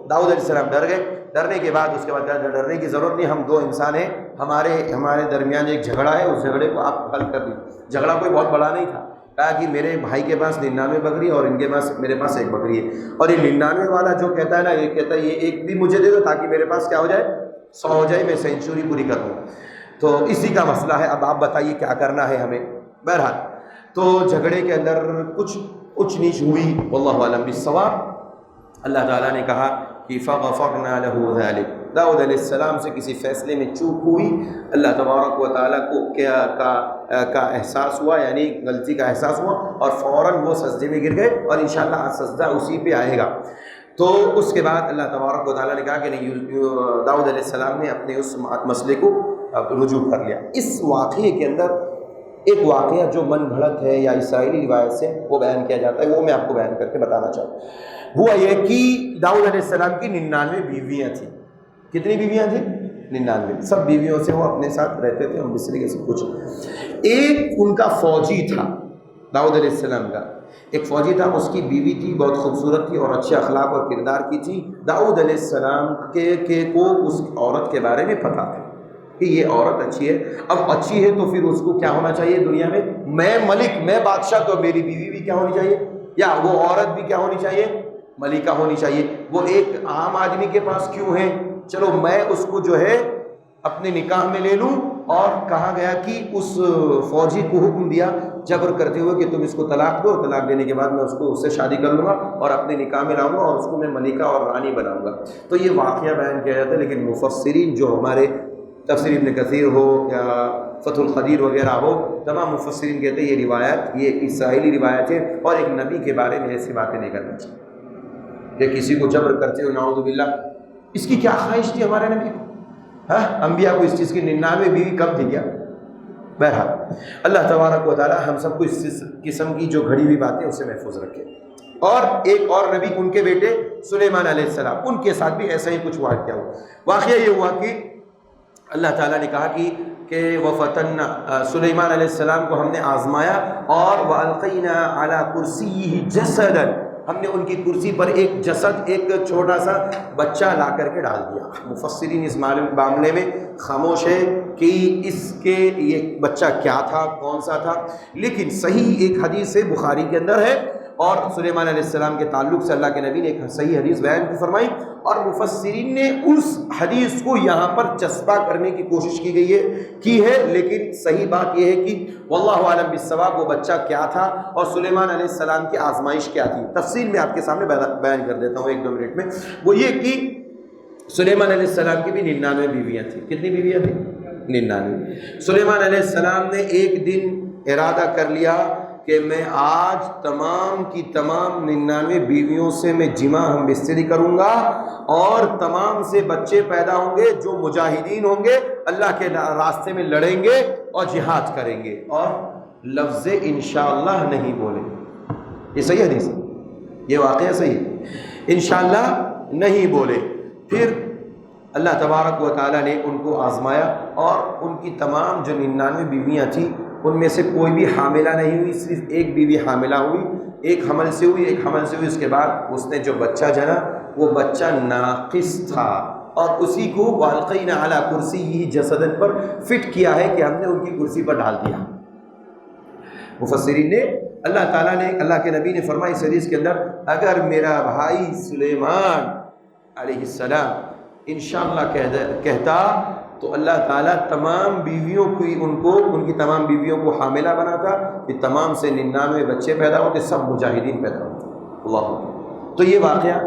داؤد علیہ السلام ڈر گئے۔ ڈرنے کے بعد اس کے بعد کہا ڈرنے کی ضرورت نہیں، ہم دو انسان ہیں، ہمارے درمیان ایک جھگڑا ہے، اس جھگڑے کو آپ حل کر دیجیے۔ جھگڑا کوئی بہت بڑا نہیں تھا، کہا کہ میرے بھائی کے پاس 99 بکری اور ان کے پاس، میرے پاس ایک بکری ہے، اور یہ 99 والا جو کہتا ہے نا، یہ کہتا ہے یہ ایک بھی مجھے دے دو تاکہ میرے پاس کیا ہو جائے، 100 ہو جائے، میں سینچری پوری کر دوں۔ تو اسی کا مسئلہ ہے، اب آپ بتائیے کیا کرنا ہے ہمیں۔ بہرحال تو جھگڑے کے اندر کچھ اونچ نیچ ہوئی، واللہ اعلم بالصواب۔ اللہ تعالیٰ نے کہا کہ فغفرنا له ذلك، داؤد علیہ السلام سے کسی فیصلے میں چوک ہوئی، اللہ تبارک و تعالیٰ کو کا احساس ہوا، یعنی غلطی کا احساس ہوا، اور فوراً وہ سجدے میں گر گئے، اور انشاءاللہ سجدہ اسی پہ آئے گا۔ تو اس کے بعد اللہ تبارک و تعالیٰ نے کہا کہ نہیں، داؤد علیہ السلام نے اپنے اس مسئلے کو رجوع کر لیا۔ اس واقعے کے اندر ایک واقعہ جو من گھڑت ہے یا اسرائیلی روایت سے وہ بیان کیا جاتا ہے، وہ میں آپ کو بیان کر کے بتانا چاہتا ہوں۔ ہوا یہ کہ داؤد علیہ السلام کی 99 بیویاں تھیں۔ کتنی بیویاں تھیں؟ 99۔ سب بیویوں سے وہ اپنے ساتھ رہتے تھے، اور اس طریقے سے کچھ۔ ایک ان کا فوجی تھا، داؤد علیہ السلام کا ایک فوجی تھا، اس کی بیوی تھی، بہت خوبصورت تھی اور اچھے اخلاق اور کردار کی تھی۔ داؤد علیہ السلام کو اس عورت کے بارے میں پتہ تھا کہ یہ عورت اچھی ہے۔ اب اچھی ہے تو پھر اس کو کیا ہونا چاہیے دنیا میں ملک، میں بادشاہ، تو میری بیوی بھی کیا ہونی چاہیے، یا وہ عورت بھی کیا ہونی چاہیے، ملکہ ہونی چاہیے۔ وہ ایک عام آدمی کے پاس کیوں ہے، چلو میں اس کو جو ہے اپنے نکاح میں لے لوں۔ اور کہا گیا کہ اس فوجی کو حکم دیا جبر کرتے ہوئے کہ تم اس کو طلاق دو، طلاق دینے کے بعد میں اس کو اس سے شادی کر لوں گا اور اپنے نکاح میں لاؤں گا اور اس کو میں ملکہ اور رانی بناؤں گا۔ تو یہ واقعہ بیان کیا جاتا ہے، لیکن مفسرین جو ہمارے تفسیر ابن کثیر ہو یا فتح القدیر وغیرہ ہو، تمام مفسرین کہتے ہیں یہ روایت، یہ اسرائیلی روایت ہے، اور ایک نبی کے بارے میں ایسی باتیں نہیں کرنا چاہیے کہ کسی کو جبر کرتے ہوئے، نعوذ باللہ۔ اس کی کیا خواہش تھی ہمارے نبی کو؟ انبیاء کو اس چیز کی 99 بیوی کم تھی کیا؟ بہرحال اللہ تبارک و تعالی ہم سب کو اس قسم کی جو گھڑی ہوئی باتیں اس سے محفوظ رکھے۔ اور ایک اور نبی، ان کے بیٹے سلیمان علیہ السلام، ان کے ساتھ بھی ایسا ہی کچھ واقعہ ہوا۔ واقعہ یہ ہوا کہ اللہ تعالیٰ نے کہا کہ وَفَتَنَّا، سلیمان علیہ السلام کو ہم نے آزمایا، اور وَأَلْقَيْنَا عَلَى كُرْسِيِّهِ جَسَدًا، ہم نے ان کی کرسی پر ایک جسد، ایک چھوٹا سا بچہ لا کر کے ڈال دیا۔ مفسرین اس معاملے میں خاموش ہے کہ اس کے یہ بچہ کیا تھا، کون سا تھا، لیکن صحیح ایک حدیث ہے بخاری کے اندر ہے، اور سلیمان علیہ السلام کے تعلق سے اللہ کے نبی نے ایک صحیح حدیث بیان کی فرمائی، اور مفسرین نے اس حدیث کو یہاں پر چسپاں کرنے کی کوشش کی ہے، لیکن صحیح بات یہ ہے کہ واللہ عالم بالصواب وہ بچہ کیا تھا اور سلیمان علیہ السلام کی آزمائش کیا تھی، تفصیل میں آپ کے سامنے بیان کر دیتا ہوں 1-2 منٹ میں۔ وہ یہ کہ سلیمان علیہ السلام کی بھی 99 بیویاں تھیں۔ کتنی بیویاں تھیں؟ 99۔ سلیمان علیہ السلام نے ایک دن ارادہ کر لیا کہ میں آج تمام کی تمام 99 بیویوں سے میں جمع ہم بستری کروں گا، اور تمام سے بچے پیدا ہوں گے جو مجاہدین ہوں گے، اللہ کے راستے میں لڑیں گے اور جہاد کریں گے، اور لفظ انشاءاللہ نہیں بولے۔ یہ صحیح حدیث ہے، یہ واقعہ صحیح ہے، انشاءاللہ نہیں بولے۔ پھر اللہ تبارک و تعالیٰ نے ان کو آزمایا، اور ان کی تمام جو 99 بیویاں تھیں ان میں سے کوئی بھی حاملہ نہیں ہوئی، صرف ایک بیوی حاملہ ہوئی، ایک حمل سے ہوئی، اس کے بعد اس نے جو بچہ جنا وہ بچہ ناقص تھا، اور اسی کو والقینا علی کرسی جسدن پر فٹ کیا ہے کہ ہم نے ان کی کرسی پر ڈال دیا۔ مفسرین نے اللہ تعالیٰ نے، اللہ کے نبی نے فرمایا اس حدیث کے اندر، اگر میرا بھائی سلیمان علیہ السلام انشاءاللہ کہتا تو اللہ تعالیٰ تمام بیویوں کی ان کی تمام بیویوں کو حاملہ بناتا، کہ تمام سے 99 بچے پیدا ہوتے، سب مجاہدین پیدا ہوتے۔ اللہ، تو یہ واقعہ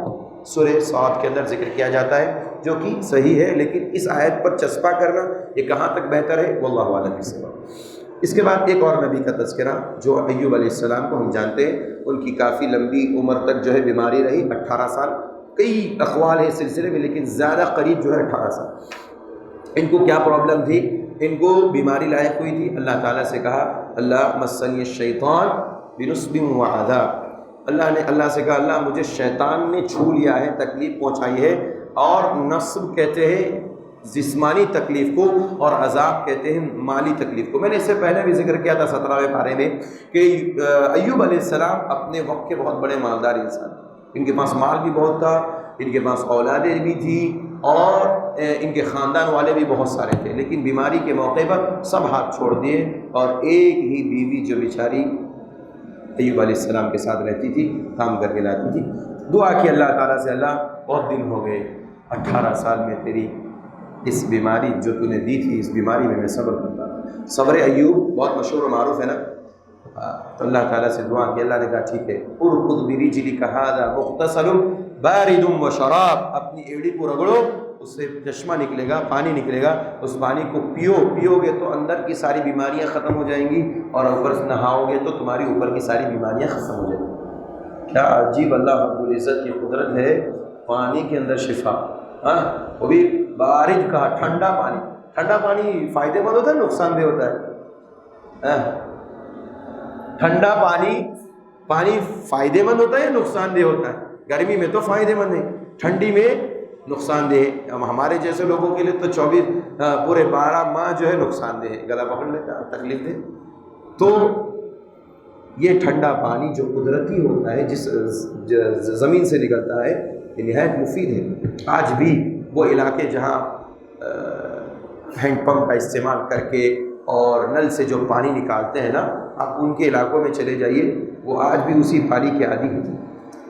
سورہ صاد کے اندر ذکر کیا جاتا ہے، جو کہ صحیح ہے، لیکن اس آیت پر چسپاں کرنا یہ کہاں تک بہتر ہے، واللہ اعلم بالصواب۔ اس کے بعد ایک اور نبی کا تذکرہ جو ایوب علیہ السلام کو ہم جانتے ہیں، ان کی کافی لمبی عمر تک جو ہے بیماری رہی، 18 سال، کئی اقوال ہیں اس سلسلے میں، لیکن زیادہ قریب جو ہے 18 سال۔ ان کو کیا پرابلم تھی؟ ان کو بیماری لاحق ہوئی تھی۔ اللہ تعالیٰ سے کہا اللہ مسنی الشیطان بنصب وعذاب، اللہ سے کہا اللہ مجھے شیطان نے چھو لیا ہے، تکلیف پہنچائی ہے، اور نصب کہتے ہیں جسمانی تکلیف کو، اور عذاب کہتے ہیں مالی تکلیف کو۔ میں نے اس سے پہلے بھی ذکر کیا تھا 17ویں پارے میں کہ ایوب علیہ السلام اپنے وقت کے بہت بڑے مالدار انسان، ان کے پاس مال بھی بہت تھا، ان کے پاس اولادیں بھی تھی، اور ان کے خاندان والے بھی بہت سارے تھے، لیکن بیماری کے موقع پر سب ہاتھ چھوڑ دیے، اور ایک ہی بیوی جو بیچاری ایوب علیہ السلام کے ساتھ رہتی تھی، کام کر کے لاتی تھی۔ دعا کی اللہ تعالیٰ سے، اللہ بہت دن ہو گئے، 18 سال میں تیری اس بیماری جو تو نے دی تھی، اس بیماری میں صبر کرتا تھا۔ صبر ایوب بہت مشہور و معروف ہے نا، تو اللہ تعالیٰ سے دعا کی، اللہ نے کہا ٹھیک ہے، ارکض برجلک ھذا مغتسل بارد وشراب، اپنی ایڑی کو رگڑو، اس سے چشمہ نکلے گا، پانی نکلے گا، اس پانی کو پیو گے تو اندر کی ساری بیماریاں ختم ہو جائیں گی، اور اوپر سے نہاؤ گے تو تمہاری اوپر کی ساری بیماریاں ختم ہو جائیں گی۔ کیا عجیب اللہ رب العزت کی قدرت ہے، پانی کے اندر شفا، وہ بھی بارد کا ٹھنڈا پانی۔ ٹھنڈا پانی فائدے مند ہوتا ہے، نقصان دہ ہوتا ہے؟ ٹھنڈا پانی فائدے مند ہوتا ہے یا نقصان دہ ہوتا ہے؟ گرمی میں تو فائدے مند ہے، ٹھنڈی میں نقصان دہ ہے۔ اب ہمارے جیسے لوگوں کے لیے تو پورے 12 ماہ جو ہے نقصان دہ ہے، گلا پکڑ لیتا ہے، تکلیف دہ۔ تو یہ ٹھنڈا پانی جو قدرتی ہوتا ہے، جس زمین سے نکلتا ہے، یہ نہایت مفید ہے۔ آج بھی وہ علاقے جہاں ہینڈ پمپ کا استعمال کر کے اور نل سے جو پانی نکالتے ہیں نا، آپ ان کے علاقوں میں چلے جائیے، وہ آج بھی اسی پانی کے عادی ہوتے ہیں۔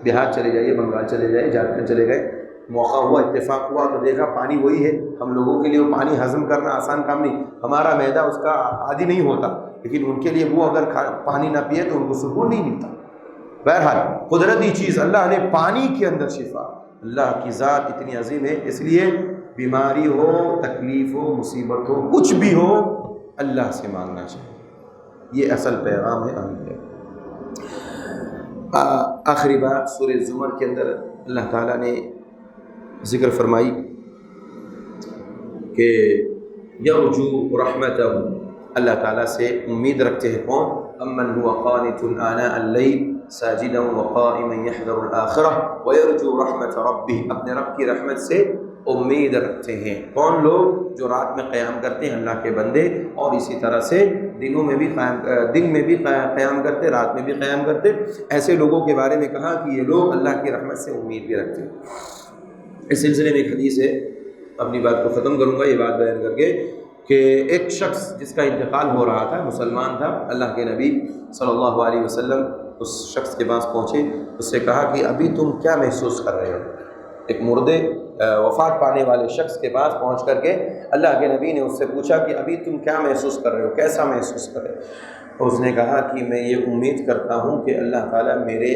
بہار چلے جائیے، بنگال چلے جائیے، جھارکھنڈ چلے گئے، موقع ہوا، اتفاق ہوا تو دیکھا پانی وہی ہے۔ ہم لوگوں کے لیے وہ پانی ہضم کرنا آسان کام نہیں، ہمارا معدہ اس کا عادی نہیں ہوتا، لیکن ان کے لیے وہ اگر پانی نہ پیے تو ان کو سکون نہیں ملتا۔ بہرحال قدرتی چیز، اللہ نے پانی کے اندر شفا، اللہ کی ذات اتنی عظیم ہے، اس لیے بیماری ہو، تکلیف ہو، مصیبت ہو، کچھ بھی ہو، اللہ سے مانگنا چاہیے، یہ اصل پیغام ہے، اہم ہے۔ آخری بات سورہ زمر کے اندر اللہ تعالیٰ نے ذکر فرمائی کہ یرجو رحمتہ، اللہ تعالیٰ سے امید رکھتے ہیں کون؟ امن هو قانت آناء اللیل ساجدا وقائما یحذر الآخرہ ویرجو رحمت ربہ، اپنے رب کی رحمت سے امید رکھتے ہیں۔ کون لوگ؟ جو رات میں قیام کرتے ہیں اللہ کے بندے، اور اسی طرح سے دن میں بھی قیام کرتے، رات میں بھی قیام کرتے۔ ایسے لوگوں کے بارے میں کہا کہ یہ لوگ اللہ کی رحمت سے امید بھی رکھتے ہیں۔ اس سلسلے میں ایک حدیث ہے، اپنی بات کو ختم کروں گا یہ بات بیان کر کے، کہ ایک شخص جس کا انتقال ہو رہا تھا، مسلمان تھا، اللہ کے نبی صلی اللہ علیہ وسلم اس شخص کے پاس پہنچے، اس سے کہا کہ ابھی تم کیا محسوس کر رہے ہو؟ ایک مردے وفات پانے والے شخص کے پاس پہنچ کر کے اللہ کے نبی نے اس سے پوچھا کہ ابھی تم کیا محسوس کر رہے ہو، کیسا محسوس کر رہے ہو؟ تو اس نے کہا کہ میں یہ امید کرتا ہوں کہ اللہ تعالیٰ میرے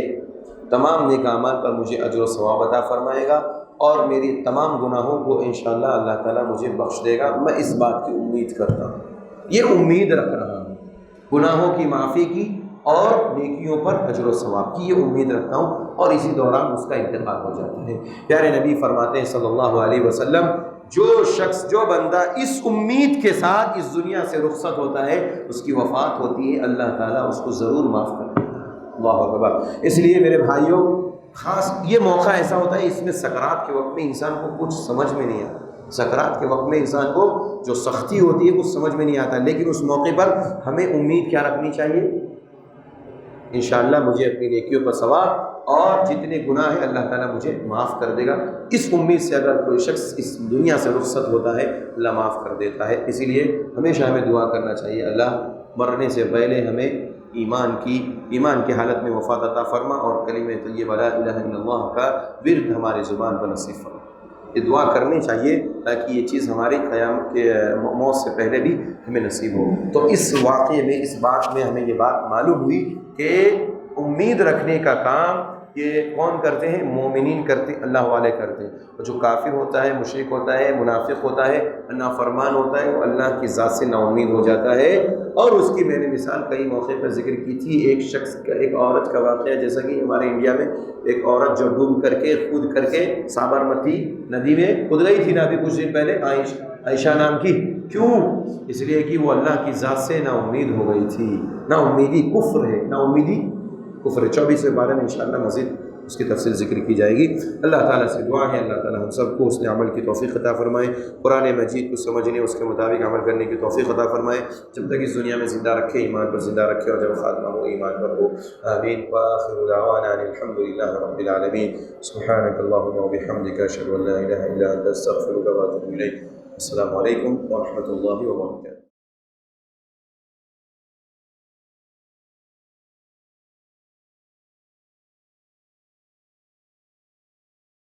تمام نیک اعمال پر مجھے اجر و ثواب عطا فرمائے گا، اور میری تمام گناہوں کو انشاءاللہ اللہ تعالیٰ مجھے بخش دے گا۔ میں اس بات کی امید کرتا ہوں، یہ امید رکھ رہا ہوں، گناہوں کی معافی کی اور نیکیوں پر اجر و ثواب کی، یہ امید رکھتا ہوں۔ اور اسی دوران اس کا انتقال ہو جاتا ہے۔ پیارے نبی فرماتے ہیں صلی اللہ علیہ وسلم، جو شخص، جو بندہ اس امید کے ساتھ اس دنیا سے رخصت ہوتا ہے، اس کی وفات ہوتی ہے، اللہ تعالیٰ اس کو ضرور معاف کر دیتا ہے۔ اللہ اکبر۔ اس لیے میرے بھائیوں، خاص یہ موقع ایسا ہوتا ہے، اس میں سکرات کے وقت میں انسان کو کچھ سمجھ میں نہیں آتا، سکرات کے وقت میں انسان کو جو سختی ہوتی ہے کچھ سمجھ میں نہیں آتا، لیکن اس موقع پر ہمیں امید کیا رکھنی چاہیے؟ انشاءاللہ مجھے اپنی نیکیوں پر ثواب اور جتنے گناہ ہیں اللہ تعالیٰ مجھے معاف کر دے گا۔ اس امید سے اگر کوئی شخص اس دنیا سے رخصت ہوتا ہے، اللہ معاف کر دیتا ہے۔ اسی لیے ہمیشہ ہمیں دعا کرنا چاہیے، اللہ مرنے سے پہلے ہمیں ایمان کی حالت میں وفات عطا فرما، اور کلمہ طیبہ لا الہ الا اللہ کا ورد ہمارے زبان پر نصیب فرما۔ یہ دعا کرنی چاہیے تاکہ یہ چیز ہماری قیامت کے موت سے پہلے بھی ہمیں نصیب ہو۔ تو اس واقعے میں، اس بات میں ہمیں یہ بات معلوم ہوئی کہ امید رکھنے کا کام یہ کون کرتے ہیں؟ مومنین کرتے ہیں، اللہ والے کرتے ہیں۔ اور جو کافر ہوتا ہے، مشرک ہوتا ہے، منافق ہوتا ہے، نافرمان ہوتا ہے، وہ اللہ کی ذات سے نا امید ہو جاتا ہے۔ اور اس کی میں نے مثال کئی موقع پر ذکر کی تھی، ایک شخص کا، ایک عورت کا واقعہ، جیسا کہ ہمارے انڈیا میں ایک عورت جو ڈوب کر کے، کود کر کے سابرمتی ندی میں کود گئی تھی نا ابھی کچھ دن پہلے، عائشہ نام کی۔ کیوں؟ اس لیے کہ وہ اللہ کی ذات سے نا امید ہو گئی تھی۔ نا امیدی کفر ہے، نا امیدی کفر ہے۔ 24ویں بارے میں انشاءاللہ مزید اس کی تفصیل ذکر کی جائے گی۔ اللہ تعالیٰ سے دعا ہے اللہ تعالیٰ ہم سب کو اس نے عمل کی توفیق عطا فرمائے، قرآن مجید کو سمجھنے، اس کے مطابق عمل کرنے کی توفیق عطا فرمائے، جب تک اس دنیا میں زندہ رکھے ایمان پر زندہ رکھے، اور جب خاتمہ ہو ایمان پر ہو۔ آمین۔ وآخر دعوانا ان الحمد للہ رب العالمین۔ سبحانک اللہم وبحمدک، اشہد ان لا الہ الا انت، استغفرک واتوب الیک۔ السلام علیکم ورحمۃ اللہ وبرکاتہ۔